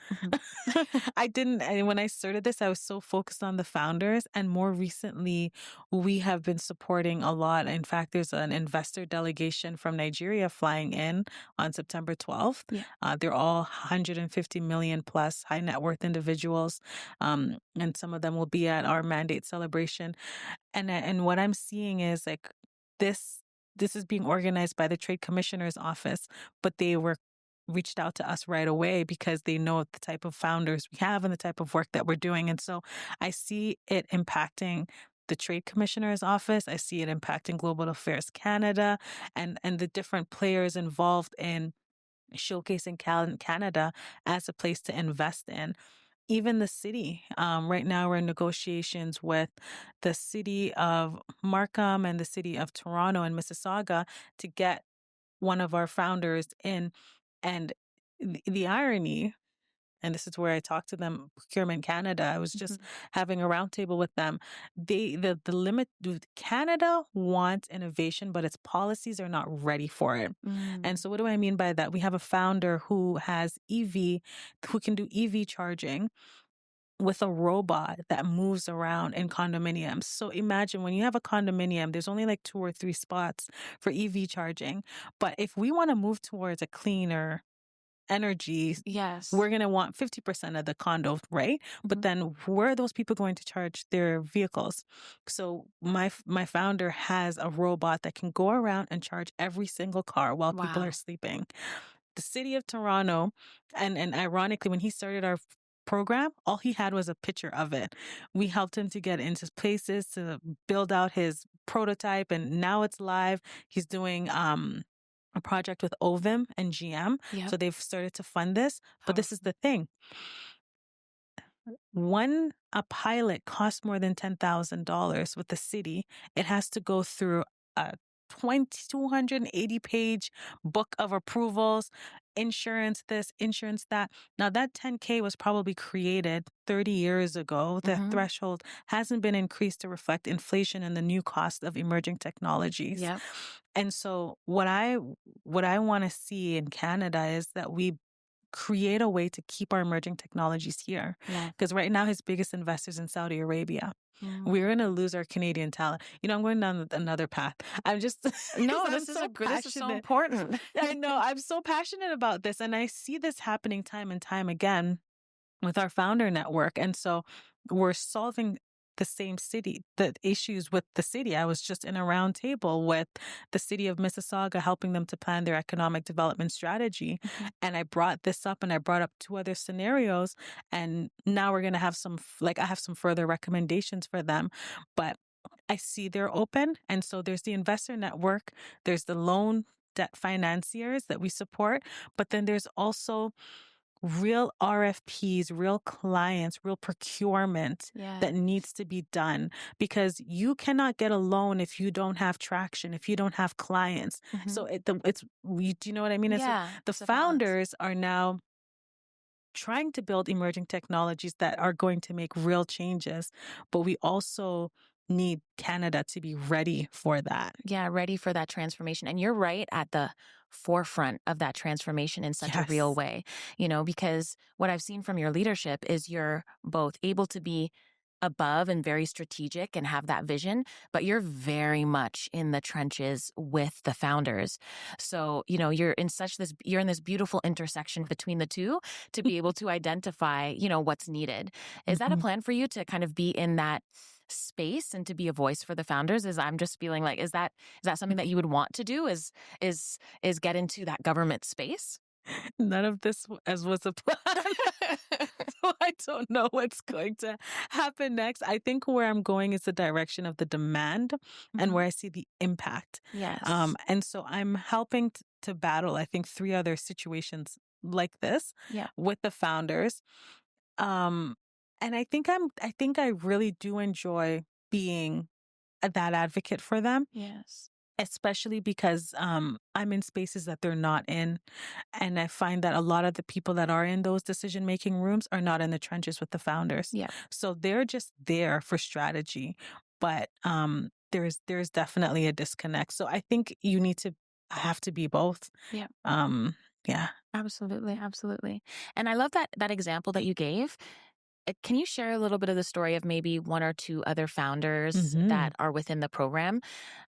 I didn't. And when I started this, I was so focused on the founders. And more recently, we have been supporting a lot. In fact, there's an investor delegation from Nigeria flying in on September 12th. Yeah. They're all 150 million plus high net worth individuals. And some of them will be at our mandate celebration. And what I'm seeing is like this is being organized by the Trade Commissioner's Office, but they were reached out to us right away because they know the type of founders we have and the type of work that we're doing. And so I see it impacting the Trade Commissioner's Office. I see it impacting Global Affairs Canada and the different players involved in showcasing Canada as a place to invest in. Even the city. Right now, we're in negotiations with the city of Markham and the city of Toronto and Mississauga to get one of our founders in. And the irony, and this is where I talked to them, Procurement Canada, I was just having a roundtable with them. The limit, Canada wants innovation, but its policies are not ready for it. And so what do I mean by that? We have a founder who has who can do EV charging with a robot that moves around in condominiums. So imagine when you have a condominium, there's only like 2 or 3 spots for EV charging. But if we want to move towards a cleaner energy, we're going to want 50% of the condo, right? But then where are those people going to charge their vehicles? So my founder has a robot that can go around and charge every single car while people are sleeping. The city of Toronto, and ironically, when he started our program, all he had was a picture of it. We helped him to get into places to build out his prototype, and now it's live. He's doing a project with Ovum and GM. So they've started to fund this. But this is the thing. A pilot costs more than $10,000 with the city. It has to go through a 280-page book of approvals, insurance this, insurance that. Now that $10K was probably created 30 years ago. The threshold hasn't been increased to reflect inflation and the new cost of emerging technologies. And so what I want to see in Canada is that we create a way to keep our emerging technologies here. Because right now his biggest investors in Saudi Arabia. We're going to lose our Canadian talent. I'm going down another path. I'm just... No, this is so important. I know. I'm so passionate about this. And I see this happening time and time again with our founder network. And so we're solving the issues with the city. I was just in a round table with the city of Mississauga, helping them to plan their economic development strategy. And I brought this up and I brought up 2 other scenarios. And now we're going to have I have some further recommendations for them. But I see they're open. And so there's the investor network. There's the loan debt financiers that we support. But then there's also real RFPs, real clients, real procurement that needs to be done, because you cannot get a loan if you don't have traction, if you don't have clients. So do you know what I mean? The founders are now trying to build emerging technologies that are going to make real changes, but we also need Canada to be ready for that. Yeah, ready for that transformation. And you're right at the forefront of that transformation in such a real way, because what I've seen from your leadership is you're both able to be above and very strategic and have that vision, but you're very much in the trenches with the founders. So, you're in this beautiful intersection between the two to be able to identify, what's needed. Is that a plan for you to kind of be in that space and to be a voice for the founders? I'm just feeling like, is that something that you would want to do, is get into that government space? None of this as was a plan. So I don't know what's going to happen next. I think where I'm going is the direction of the demand and where I see the impact. Yes. And so I'm helping to battle, I think, 3 other situations like this with the founders. And I think I really do enjoy being that advocate for them. Yes. Especially because I'm in spaces that they're not in. And I find that a lot of the people that are in those decision-making rooms are not in the trenches with the founders. Yeah. So they're just there for strategy. But there's definitely a disconnect. So I think I have to be both. Yeah. Yeah. Absolutely. Absolutely. And I love that example that you gave. Can you share a little bit of the story of maybe 1 or 2 other founders that are within the program?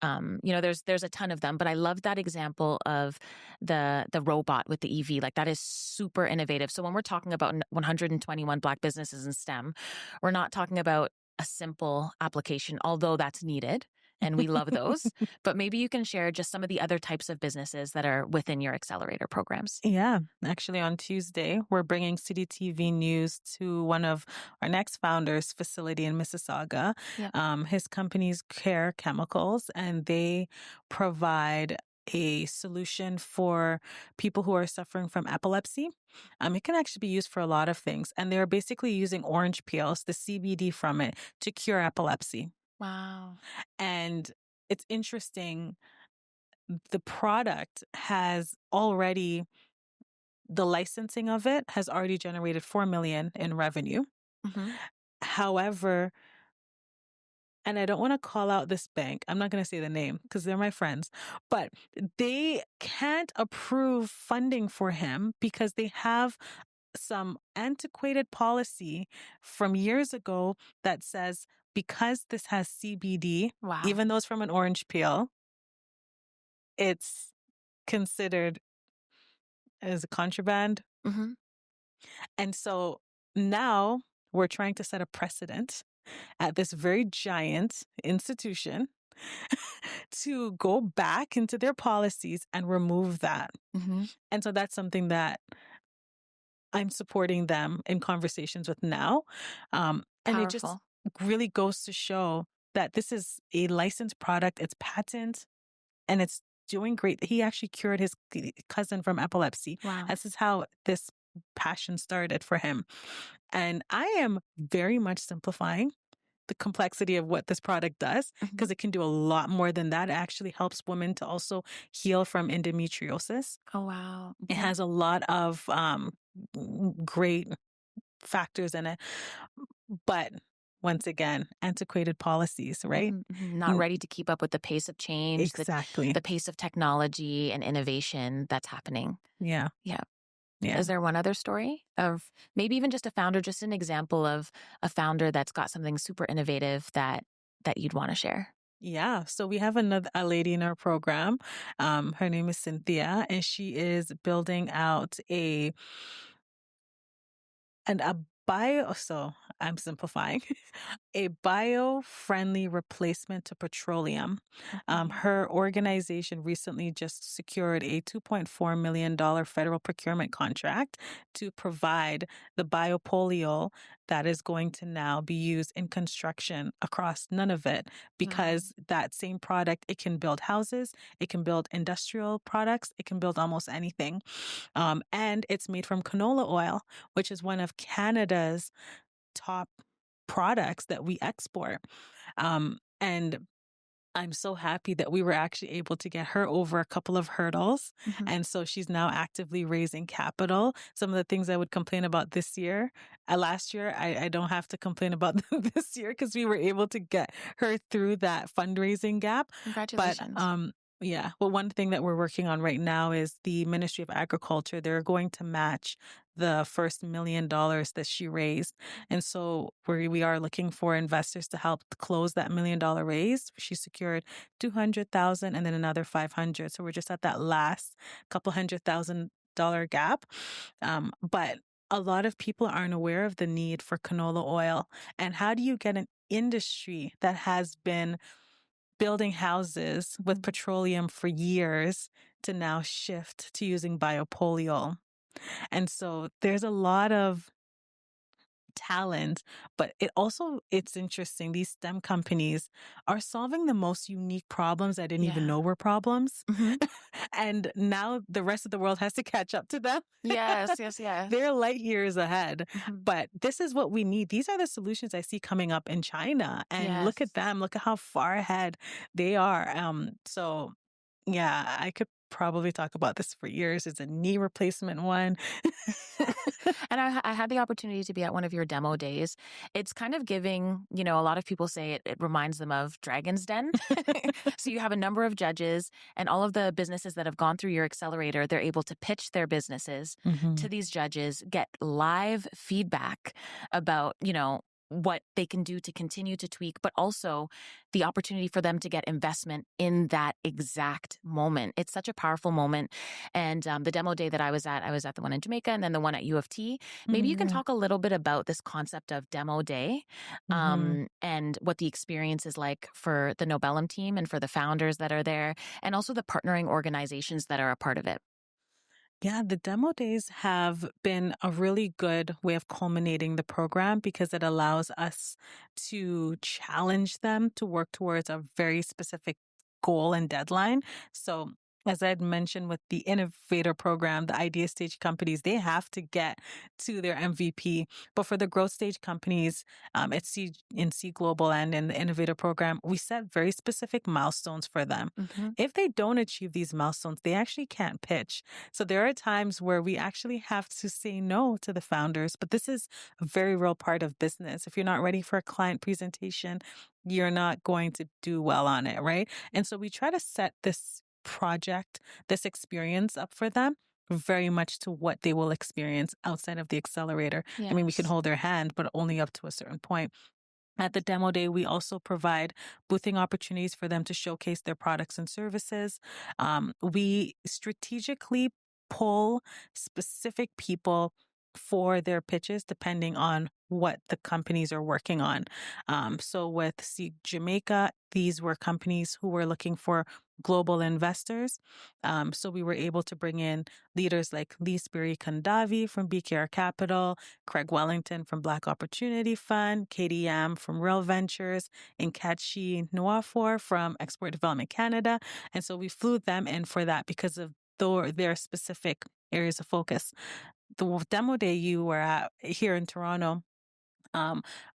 There's a ton of them, but I love that example of the robot with the EV. Like, that is super innovative. So when we're talking about 121 Black businesses in STEM, we're not talking about a simple application, although that's needed. And we love those. But maybe you can share just some of the other types of businesses that are within your accelerator programs. Yeah. Actually, on Tuesday, we're bringing City TV News to one of our next founders' facility in Mississauga. Yeah. His company's Care Chemicals, and they provide a solution for people who are suffering from epilepsy. It can actually be used for a lot of things. And they're basically using orange peels, the CBD from it, to cure epilepsy. Wow. And it's interesting. The product has already, the licensing of it has already generated $4 million in revenue. However, and I don't want to call out this bank. I'm not going to say the name because they're my friends, but they can't approve funding for him because they have some antiquated policy from years ago that says because this has CBD, even though it's from an orange peel, it's considered as a contraband. And so now we're trying to set a precedent at this very giant institution to go back into their policies and remove that. And so that's something that I'm supporting them in conversations with now. And it just really goes to show that this is a licensed product. It's patent and it's doing great. He actually cured his cousin from epilepsy. Wow. This is how this passion started for him. And I am very much simplifying the complexity of what this product does because it can do a lot more than that. It actually helps women to also heal from endometriosis. Oh, wow. It has a lot of great factors in it. But once again, antiquated policies, right? Not ready to keep up with the pace of change, exactly. the pace of technology and innovation that's happening. Yeah. Is there one other story of maybe even just a founder, just an example of a founder that's got something super innovative that you'd want to share? Yeah. So we have a lady in our program. Her name is Cynthia, and she is building out so I'm simplifying, a bio-friendly replacement to petroleum. Her organization recently just secured a $2.4 million federal procurement contract to provide the biopolyol that is going to now be used in construction across Nunavut because that same product, it can build houses, it can build industrial products, it can build almost anything. And it's made from canola oil, which is one of Canada's top products that we export. And I'm so happy that we were actually able to get her over a couple of hurdles. Mhm. And so she's now actively raising capital. Some of the things I would complain about this year, last year, I don't have to complain about this year because we were able to get her through that fundraising gap. But Congratulations. yeah, well, one thing that we're working on right now is the Ministry of Agriculture. They're going to match the first $1 million that she raised. And so we are looking for investors to help close that $1 million raise. She secured 200,000 and then another 500. So we're just at that last couple $100,000 gap. But a lot of people aren't aware of the need for canola oil. And how do you get an industry that has been building houses with petroleum for years to now shift to using biopolyol? And so there's a lot of talent, but it's interesting. These STEM companies are solving the most unique problems I didn't even know were problems. Mhm. And now the rest of the world has to catch up to them. Yes, yes, yes. They're light years ahead. Mhm. But this is what we need. These are the solutions I see coming up in China. And look Yes. at them. Look at how far ahead they are. So yeah, I could probably talk about this for years. It's a knee replacement one. And I had the opportunity to be at one of your demo days. It's kind of giving, a lot of people say it reminds them of Dragon's Den. So you have a number of judges and all of the businesses that have gone through your accelerator, they're able to pitch their businesses to these judges, get live feedback about, what they can do to continue to tweak, but also the opportunity for them to get investment in that exact moment. It's such a powerful moment. And the demo day that I was at the one in Jamaica and then the one at U of T. Maybe you can talk a little bit about this concept of demo day and what the experience is like for the Nobellum team and for the founders that are there, and also the partnering organizations that are a part of it. Yeah, the demo days have been a really good way of culminating the program because it allows us to challenge them to work towards a very specific goal and deadline. So, as I had mentioned with the Innovator program, the idea stage companies, they have to get to their MVP. But for the growth stage companies, at C Global and in the Innovator program, we set very specific milestones for them. If they don't achieve these milestones, they actually can't pitch. So there are times where we actually have to say no to the founders, but this is a very real part of business. If you're not ready for a client presentation, you're not going to do well on it, right? And so we try to set this project, this experience up for them very much to what they will experience outside of the accelerator. I mean, we can hold their hand, but only up to a certain point. At the demo day, we also provide boothing opportunities for them to showcase their products and services. We strategically pull specific people for their pitches depending on what the companies are working on. So with Jamaica, these were companies who were looking for global investors. So we were able to bring in leaders like Leesbury Kandavi from BKR Capital, Craig Wellington from Black Opportunity Fund, Katie Yam from Real Ventures, and Katchi Nwafor from Export Development Canada. And so we flew them in for that because of their specific areas of focus. The demo day you were at here in Toronto,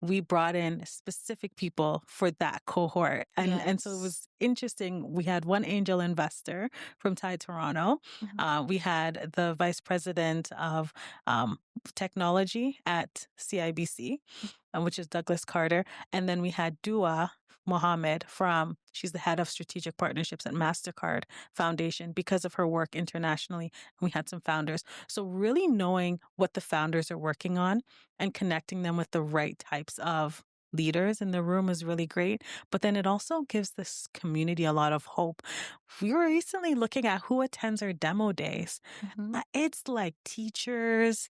we brought in specific people for that cohort. And so it was interesting. We had one angel investor from Thai Toronto. We had the vice president of technology at CIBC, which is Douglas Carter. And then we had Dua Mohammed she's the head of strategic partnerships at MasterCard Foundation because of her work internationally. And we had some founders. So really knowing what the founders are working on and connecting them with the right types of leaders in the room is really great. But then it also gives this community a lot of hope. We were recently looking at who attends our demo days. It's like teachers,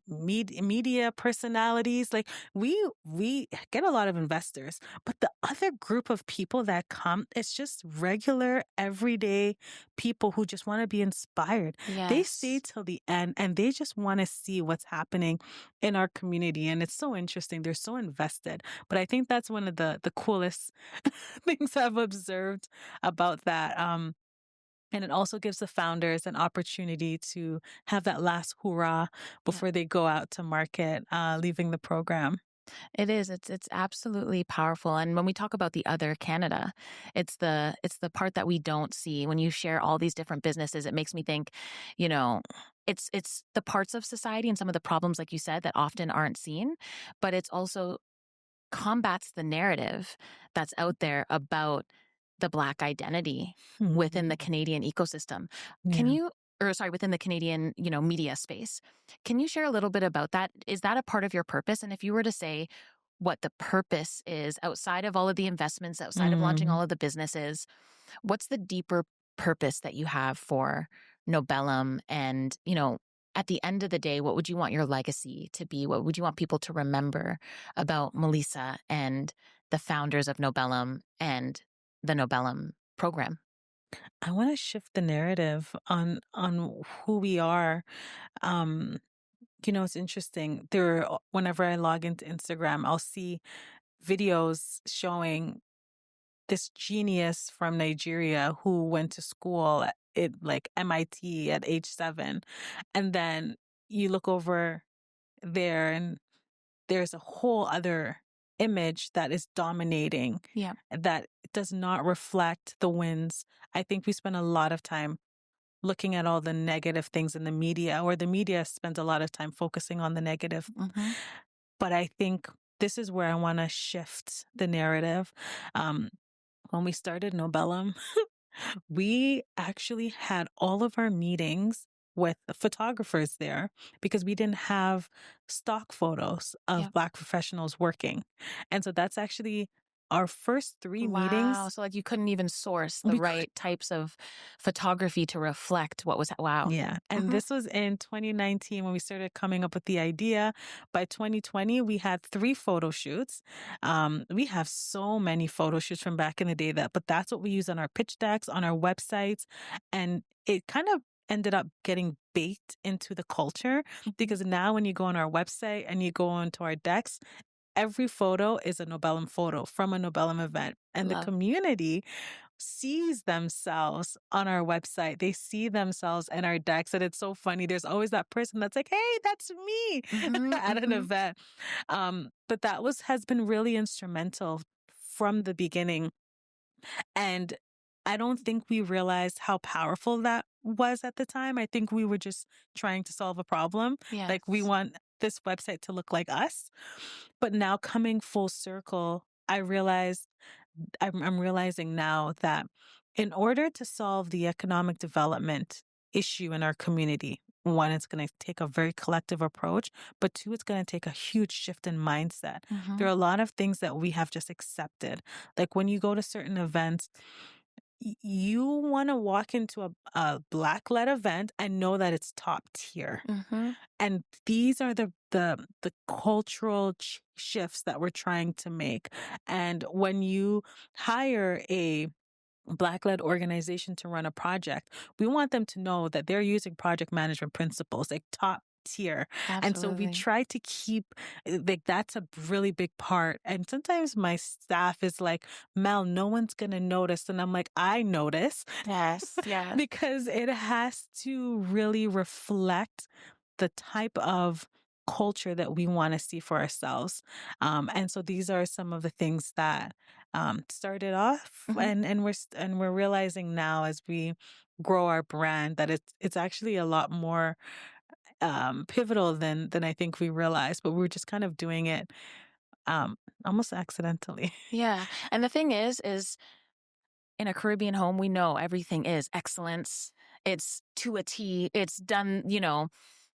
media personalities. Like we get a lot of investors, but the other group of people that come, it's just regular everyday people who just want to be inspired. They stay till the end and they just want to see what's happening in our community. And it's so interesting. They're so invested. But I think that's one of the coolest things I've observed about that. And it also gives the founders an opportunity to have that last hurrah before they go out to market, leaving the program. It is. It's absolutely powerful. And when we talk about the other Canada, it's the part that we don't see. When you share all these different businesses, it makes me think, you know, it's the parts of society and some of the problems, like you said, that often aren't seen, but it's also combats the narrative that's out there about the Black identity within the Canadian ecosystem. Can Yeah. you, or sorry, within the Canadian, media space? Can you share a little bit about that? Is that a part of your purpose? And if you were to say what the purpose is outside of all of the investments, outside of launching all Mm. of the businesses, what's the deeper purpose that you have for Nobellum? And, at the end of the day, what would you want your legacy to be? What would you want people to remember about Melisa and the founders of Nobellum and the Nobellum program? I want to shift the narrative on who we are. Um, it's interesting. Whenever I log into Instagram, I'll see videos showing this genius from Nigeria who went to school at like MIT at age 7. And then you look over there and there's a whole other image that is dominating Yeah. that does not reflect the wins. I think we spend a lot of time looking at all the negative things in the media, or the media spends a lot of time focusing on the negative. Mm-hmm. But I think this is where I want to shift the narrative. When we started Nobellum, we actually had all of our meetings with the photographers there because we didn't have stock photos of Yeah. Black professionals working. And so that's actually our first 3 Wow. meetings. So like you couldn't even source the We could- right types of photography to reflect what was, wow. Yeah. And this was in 2019 when we started coming up with the idea. By 2020, we had 3 photo shoots. We have so many photo shoots from back in the day but that's what we use on our pitch decks, on our websites. And it kind of ended up getting baked into the culture because now when you go on our website and you go onto our decks, every photo is a Nobellum photo from a Nobellum event. And the Love. community sees themselves on our website. They see themselves in our decks. And it's so funny. There's always that person that's like, hey, that's me Mhm, at an mhm. event. But that has been really instrumental from the beginning. And I don't think we realized how powerful that was at the time. I think we were just trying to solve a problem. Like, we Yes. want this website to look like us. But now coming full circle, I'm realizing now that in order to solve the economic development issue in our community, 1, it's going to take a very collective approach, but 2, it's going to take a huge shift in mindset. Mhm. There are a lot of things that we have just accepted. Like when you go to certain events, you want to walk into a Black-led event and know that it's top tier. Mhm. And these are the cultural shifts that we're trying to make. And when you hire a Black-led organization to run a project, we want them to know that they're using project management principles, like top tier. And so we Absolutely. try to keep, like, that's a really big part. And sometimes my staff is like, Mel, no one's going to notice. And I'm like, I notice. Yes. Yes. Because it has to really reflect the type of culture that we want to see for ourselves. And so these are some of the things that started off, Mhm. and we're realizing now as we grow our brand that it's actually a lot more pivotal than I think we realized. But we're just kind of doing it um, almost accidentally. Yeah. And the thing is in a Caribbean home, we know everything is excellence. It's to a T. It's done,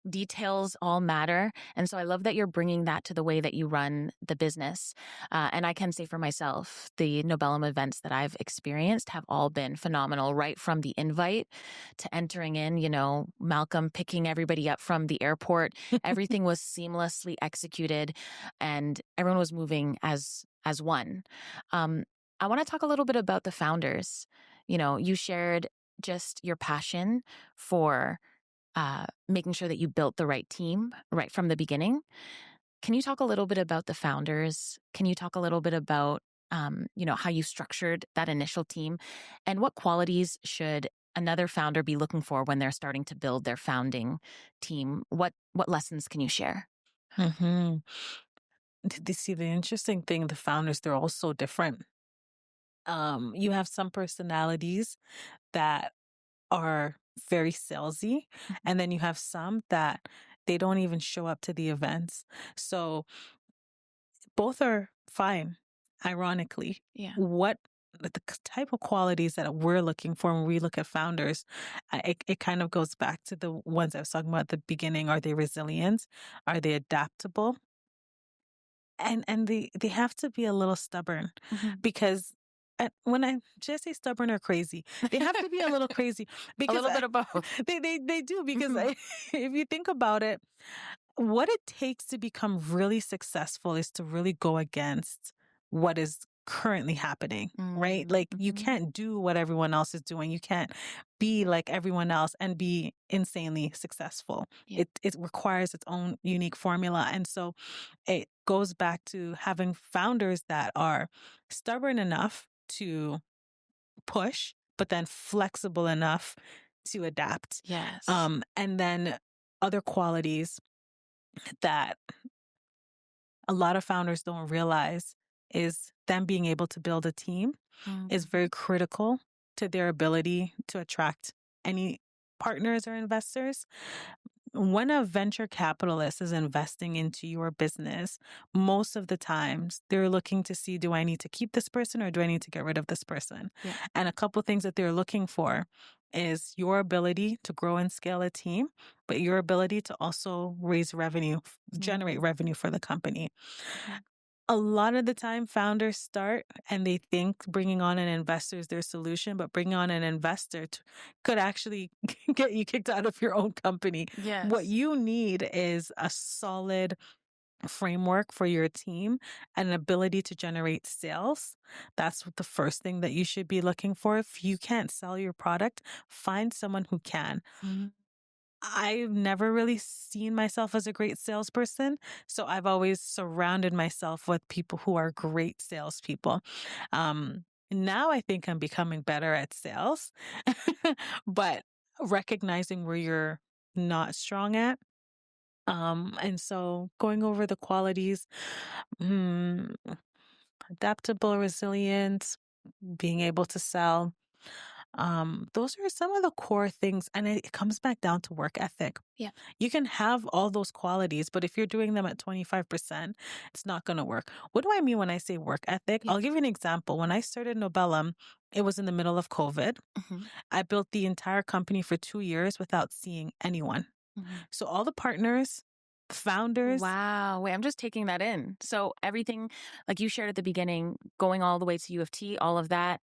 details all matter. And so I love that you're bringing that to the way that you run the business. And I can say for myself, the Nobellum events that I've experienced have all been phenomenal, right from the invite to entering in, Malcolm picking everybody up from the airport. Everything was seamlessly executed and everyone was moving as one. I want to talk a little bit about the founders. You shared just your passion for making sure that you built the right team right from the beginning. Can you talk a little bit about the founders? Can you talk a little bit about, how you structured that initial team, and what qualities should another founder be looking for when they're starting to build their founding team? What lessons can you share? hmm see, the interesting thing, the founders, they're all so different. You have some personalities that are very salesy, and then you have some that they don't even show up to the events. So both are fine, ironically. Yeah. What the type of qualities that we're looking for when we look at founders, it kind of goes back to the ones I was talking about at the beginning. Are they resilient? Are they adaptable? And they have to be a little stubborn, because should I say stubborn or crazy? They have to be a little crazy, because a little bit of both. They do, because if you think about it, what it takes to become really successful is to really go against what is currently happening, right? Like you can't do what everyone else is doing. You can't be like everyone else and be insanely successful. Yeah. It requires its own unique formula. And so it goes back to having founders that are stubborn enough to push, but then flexible enough to adapt. Yes. And then other qualities that a lot of founders don't realize is them being able to build a team is very critical to their ability to attract any partners or investors. When a venture capitalist is investing into your business, most of the times they're looking to see, do I need to keep this person or do I need to get rid of this person? Yeah. And a couple of things that they're looking for is your ability to grow and scale a team, but your ability to also raise revenue, generate revenue for the company. A lot of the time, founders start and they think bringing on an investor is their solution, but bringing on an investor could actually get you kicked out of your own company. Yes. What you need is a solid framework for your team and an ability to generate sales. That's the first thing that you should be looking for. If you can't sell your product, find someone who can. I've never really seen myself as a great salesperson, so I've always surrounded myself with people who are great salespeople. Now I think I'm becoming better at sales, but recognizing where you're not strong at. And so going over the qualities, adaptable, resilient, being able to sell. Those are some of the core things. And it comes back down to work ethic. Yeah. You can have all those qualities, but if you're doing them at 25%, it's not going to work. What do I mean when I say work ethic? I'll give you an example. When I started Nobellum, it was in the middle of COVID. I built the entire company for 2 years without seeing anyone. So all the partners, founders. Wow. Wait, I'm just taking that in. So everything, like you shared at the beginning, going all the way to U of T, all of that,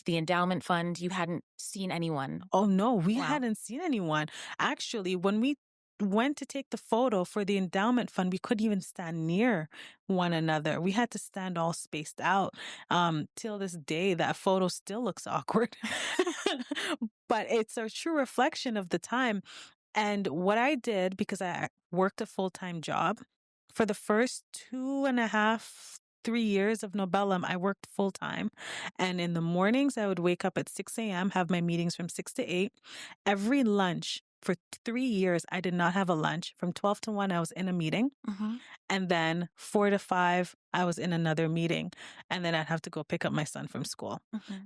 the endowment fund, you hadn't seen anyone. Oh, no, we hadn't seen anyone. Actually, when we went to take the photo for the endowment fund, we couldn't even stand near one another. We had to stand all spaced out. Till this day, that photo still looks awkward. But it's a true reflection of the time. And what I did, because I worked a full-time job, for the first 2.5, 3 years of Nobellum, I worked full-time. And in the mornings, I would wake up at 6 a.m., have my meetings from 6 to 8. Every lunch, for 3 years, I did not have a lunch. From 12 to 1, I was in a meeting. And then 4 to 5, I was in another meeting. And then I'd have to go pick up my son from school.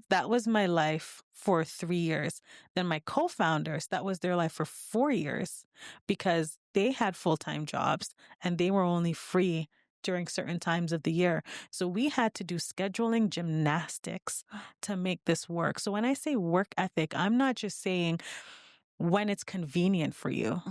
That was my life for 3 years. Then my co-founders, that was their life for 4 years, because they had full-time jobs and they were only free during certain times of the year. So we had to do scheduling gymnastics to make this work. So when I say work ethic, I'm not just saying when it's convenient for you.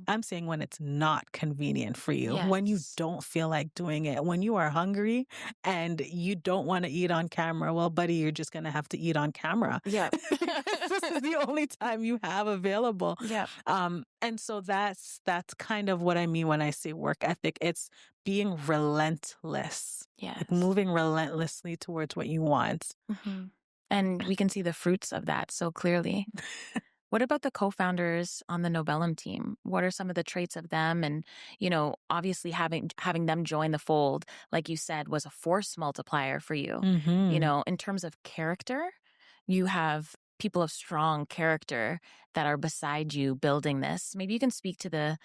I'm saying when it's not convenient for you, when you don't feel like doing it, when you are hungry and you don't want to eat on camera. Well, buddy, you're just going to have to eat on camera. Yeah. This is the only time you have available. Yeah. And so that's kind of what I mean when I say work ethic. It's being relentless. Yes. Like moving relentlessly towards what you want. And we can see the fruits of that so clearly. What about the co-founders on the Nobellum team? What are some of the traits of them? And, you know, obviously having them join the fold, like you said, was a force multiplier for you. You know, in terms of character, you have people of strong character that are beside you building this. Maybe you can speak to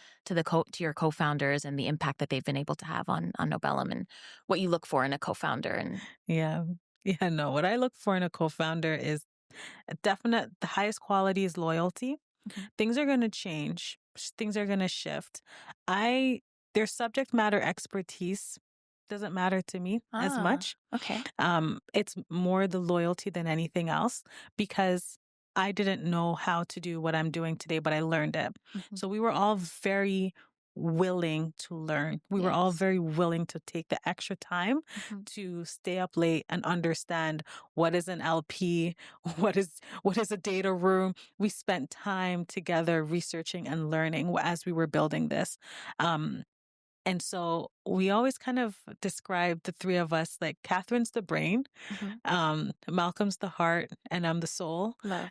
your co-founders and the impact that they've been able to have on Nobellum and what you look for in a co-founder. And Yeah. Yeah, no. What I look for in a co-founder is the highest quality is loyalty. Things are going to change. Things are going to shift. Their subject matter expertise doesn't matter to me as much. Okay. It's more the loyalty than anything else, because I didn't know how to do what I'm doing today, but I learned it. So we were all very willing to learn. We were all very willing to take the extra time to stay up late and understand what is an LP, what is a data room. We spent time together researching and learning as we were building this. And so we always kind of describe the three of us like Catherine's the brain, Malcolm's the heart, and I'm the soul. Love.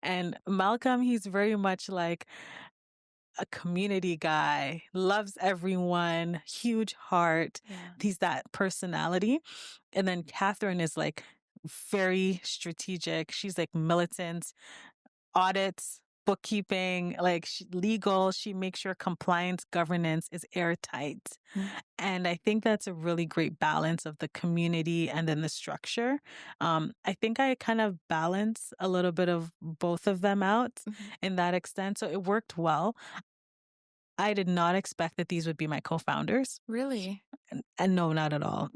And Malcolm, he's very much like a community guy, loves everyone, huge heart. Yeah. He's that personality. And then Catherine is like very strategic. She's like militant, audits, bookkeeping, like legal. She makes sure compliance governance is airtight. And I think that's a really great balance of the community and then the structure. I think I kind of balance a little bit of both of them out in that extent. So it worked well. I did not expect that these would be my co-founders. Really? And no, not at all.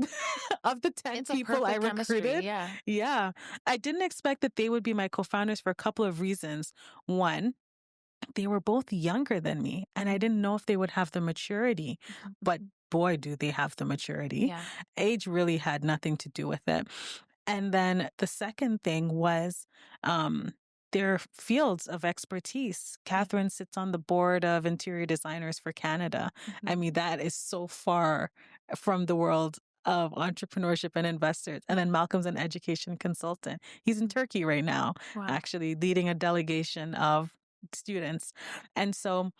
Of the 10 people I recruited, yeah, I didn't expect that they would be my co-founders for a couple of reasons. One, they were both younger than me, and I didn't know if they would have the maturity. But boy, do they have the maturity. Yeah. Age really had nothing to do with it. And then the second thing was their fields of expertise. Catherine sits on the board of interior designers for Canada. I mean, that is so far from the world of entrepreneurship and investors. And then Malcolm's an education consultant. He's in Turkey right now, actually leading a delegation of students. And so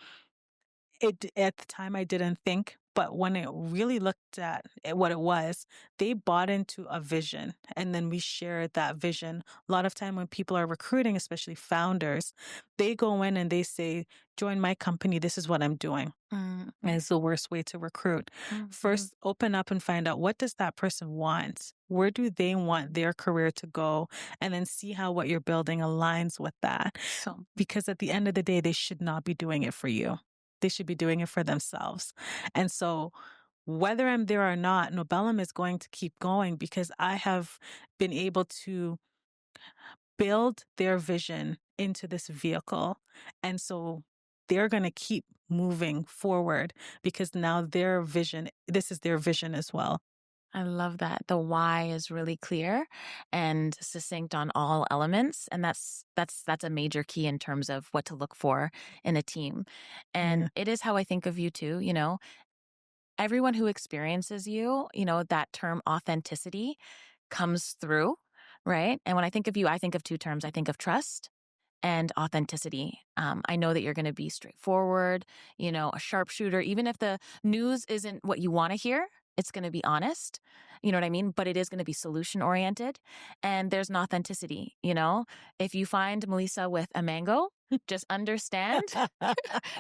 at the time I didn't think, but when it really looked at what it was, they bought into a vision, and then we shared that vision. A lot of time when people are recruiting, especially founders, they go in and they say, join my company, this is what I'm doing. And it's the worst way to recruit. First, open up and find out, what does that person want? Where do they want their career to go? And then see how what you're building aligns with that. Because at the end of the day, they should not be doing it for you. They should be doing it for themselves. And so whether I'm there or not, Nobellum is going to keep going because I have been able to build their vision into this vehicle. And so they're going to keep moving forward because now this is their vision as well. I love that. The why is really clear and succinct on all elements. And that's a major key in terms of what to look for in a team. And it is how I think of you too. You know, everyone who experiences you, you know, that term authenticity comes through, right? And when I think of you, I think of two terms. I think of trust and authenticity. I know that you're going to be straightforward, you know, a sharpshooter. Even if the news isn't what you want to hear, it's going to be honest, you know what I mean? But it is going to be solution oriented. And there's an authenticity, you know? If you find Melisa with a mango, just understand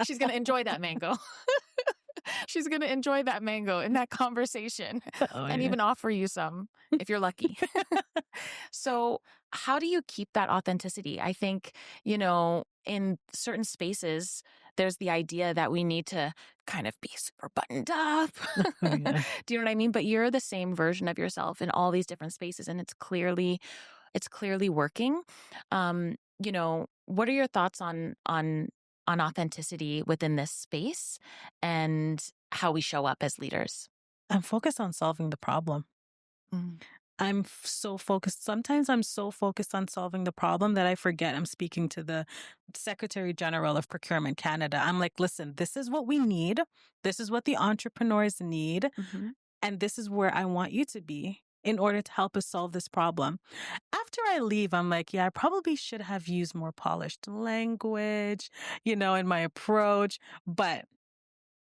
she's going to enjoy that mango. She's going to enjoy that mango in that conversation and even offer you some if you're lucky. So how do you keep that authenticity? I think, you know, in certain spaces, there's the idea that we need to kind of be super buttoned up. Do you know what I mean? But you're the same version of yourself in all these different spaces, and it's clearly working. You know, what are your thoughts on authenticity within this space and how we show up as leaders? I'm focused on solving the problem. I'm so focused. Sometimes I'm so focused on solving the problem that I forget I'm speaking to the Secretary General of Procurement Canada. I'm like, listen, this is what we need. This is what the entrepreneurs need. And this is where I want you to be in order to help us solve this problem. After I leave, I'm like, yeah, I probably should have used more polished language, you know, in my approach. But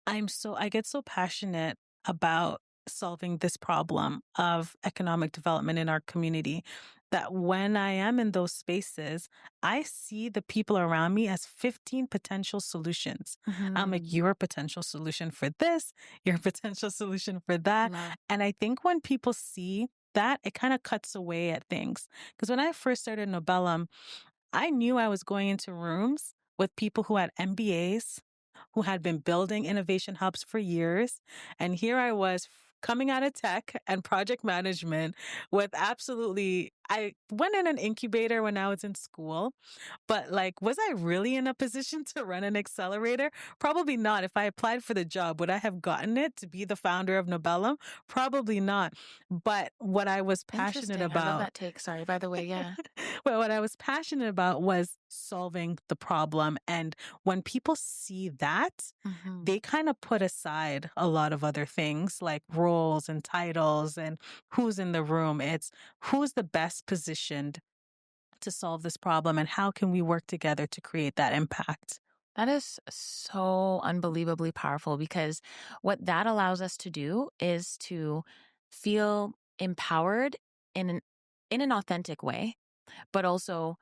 I get so passionate about solving this problem of economic development in our community. that when I am in those spaces, I see the people around me as 15 potential solutions. I'm like, your potential solution for this, your potential solution for that. Love. And I think when people see that, it kind of cuts away at things. Because when I first started Nobellum, I knew I was going into rooms with people who had MBAs, who had been building innovation hubs for years. And here I was coming out of tech and project management with I went in an incubator when I was in school, but like, was I really in a position to run an accelerator? Probably not. If I applied for the job, would I have gotten it to be the founder of Nobellum? Probably not. But what I was passionate about. I love that take. Sorry, by the way. Yeah. Well, what I was passionate about was solving the problem. And when people see that, they kind of put aside a lot of other things like roles and titles and who's in the room. It's who's the best positioned to solve this problem and how can we work together to create that impact. That is so unbelievably powerful, because what that allows us to do is to feel empowered in an authentic way, but also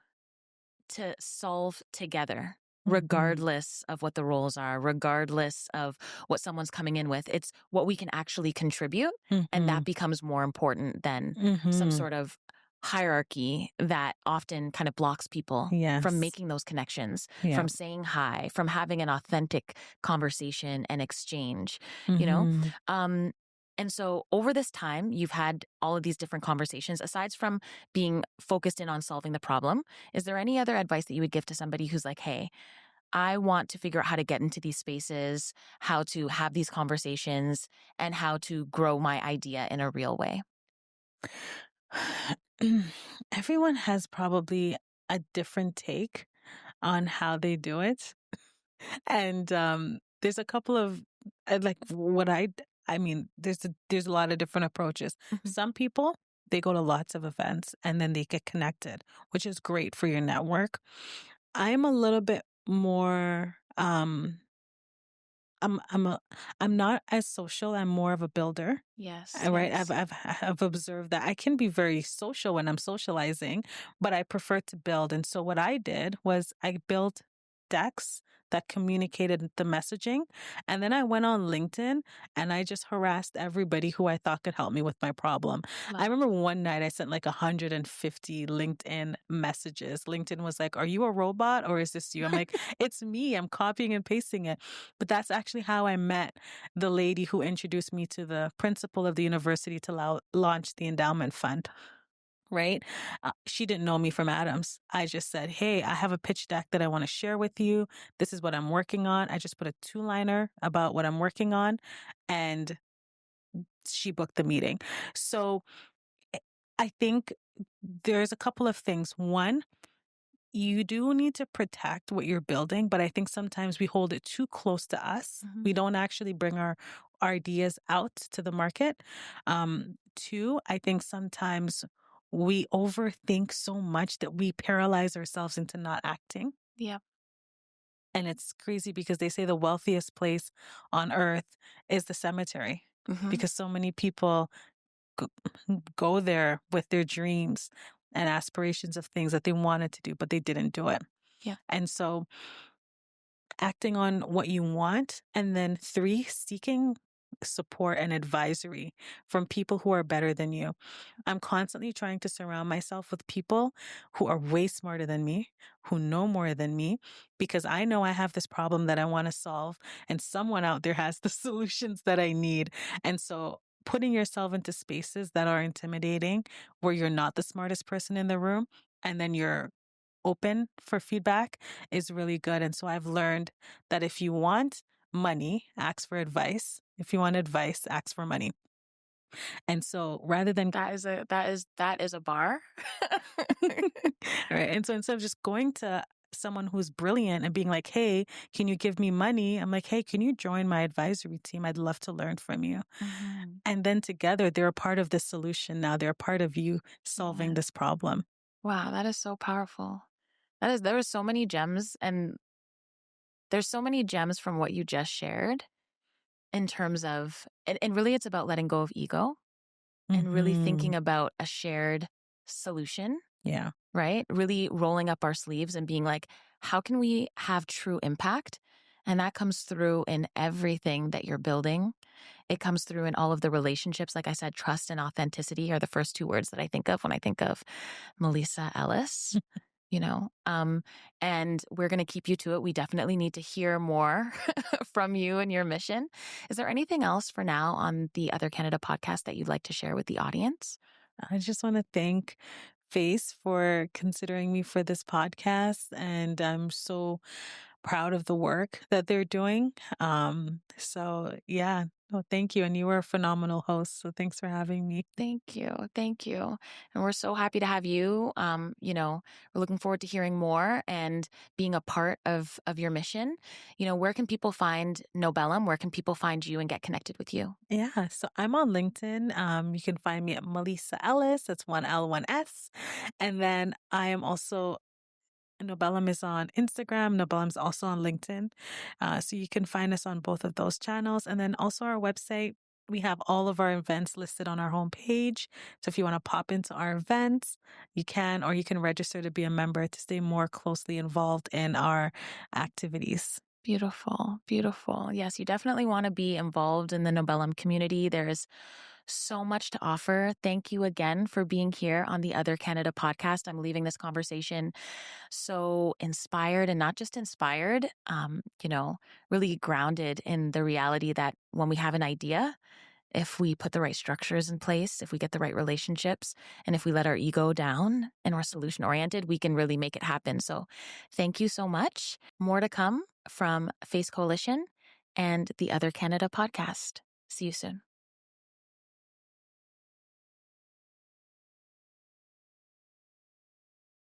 to solve together, regardless of what the roles are, regardless of what someone's coming in with. It's what we can actually contribute. And that becomes more important than some sort of hierarchy that often kind of blocks people from making those connections, from saying hi, from having an authentic conversation and exchange, you know? And so over this time, you've had all of these different conversations. Aside from being focused in on solving the problem, is there any other advice that you would give to somebody who's like, hey, I want to figure out how to get into these spaces, how to have these conversations, and how to grow my idea in a real way? Everyone has probably a different take on how they do it. And there's a couple of like what I mean, there's a lot of different approaches. Some people, they go to lots of events and then they get connected, which is great for your network. I'm a little bit more I'm not as social. I'm more of a builder. Yes. Right. I've observed that I can be very social when I'm socializing, but I prefer to build. And so what I did was I built decks that communicated the messaging. And then I went on LinkedIn and I just harassed everybody who I thought could help me with my problem. I remember one night I sent like 150 LinkedIn messages. LinkedIn was like, are you a robot or is this you? I'm like, it's me. I'm copying and pasting it. But that's actually how I met the lady who introduced me to the principal of the university to launch the endowment fund. Right? She didn't know me from Adams. I just said, hey, I have a pitch deck that I want to share with you. This is what I'm working on. I just put a 2-liner about what I'm working on, and she booked the meeting. So I think there's a couple of things. One, you do need to protect what you're building, but I think sometimes we hold it too close to us. We don't actually bring our ideas out to the market. Two, I think sometimes we overthink so much that we paralyze ourselves into not acting. Yeah. And it's crazy because they say the wealthiest place on earth is the cemetery because so many people go there with their dreams and aspirations of things that they wanted to do, but they didn't do it. Yeah. And so acting on what you want. And then 3, seeking support and advisory from people who are better than you. I'm constantly trying to surround myself with people who are way smarter than me, who know more than me, because I know I have this problem that I want to solve and someone out there has the solutions that I need. And so putting yourself into spaces that are intimidating, where you're not the smartest person in the room, and then you're open for feedback is really good. And so I've learned that if you want money, ask for advice. If you want advice, ask for money. And so rather than that is a bar. Right. And so instead of just going to someone who's brilliant and being like, hey, can you give me money? I'm like, hey, can you join my advisory team? I'd love to learn from you. And then together they're a part of the solution now. They're a part of you solving this problem. Wow, that is so powerful. There are so many gems, and there's so many gems from what you just shared in terms of, and really it's about letting go of ego and really thinking about a shared solution, Yeah. right? Really rolling up our sleeves and being like, how can we have true impact? And that comes through in everything that you're building. It comes through in all of the relationships. Like I said, trust and authenticity are the first two words that I think of when I think of Melisa Ellis. And we're going to keep you to it. We definitely need to hear more from you and your mission. Is there anything else for now on the Other Canada podcast that you'd like to share with the audience? I just want to thank Face for considering me for this podcast. And I'm so proud of the work that they're doing. So yeah, no, thank you. And you were a phenomenal host. So thanks for having me. Thank you. Thank you. And we're so happy to have you. We're looking forward to hearing more and being a part of your mission. Where can people find Nobellum? Where can people find you and get connected with you? Yeah, so I'm on LinkedIn. You can find me at Melisa Ellis. That's 1L, 1S. And then I am also Nobellum is on Instagram. Nobellum is also on LinkedIn. So you can find us on both of those channels. And then also our website. We have all of our events listed on our homepage. So if you want to pop into our events, you can, or you can register to be a member to stay more closely involved in our activities. Beautiful, beautiful. Yes, you definitely want to be involved in the Nobellum community. There's so much to offer. Thank you again for being here on the Other Canada podcast. I'm leaving this conversation so inspired, and not just inspired, really grounded in the reality that when we have an idea, if we put the right structures in place, if we get the right relationships, and if we let our ego down and we're solution oriented, we can really make it happen. So thank you so much. More to come from Face Coalition and the Other Canada podcast. See you soon.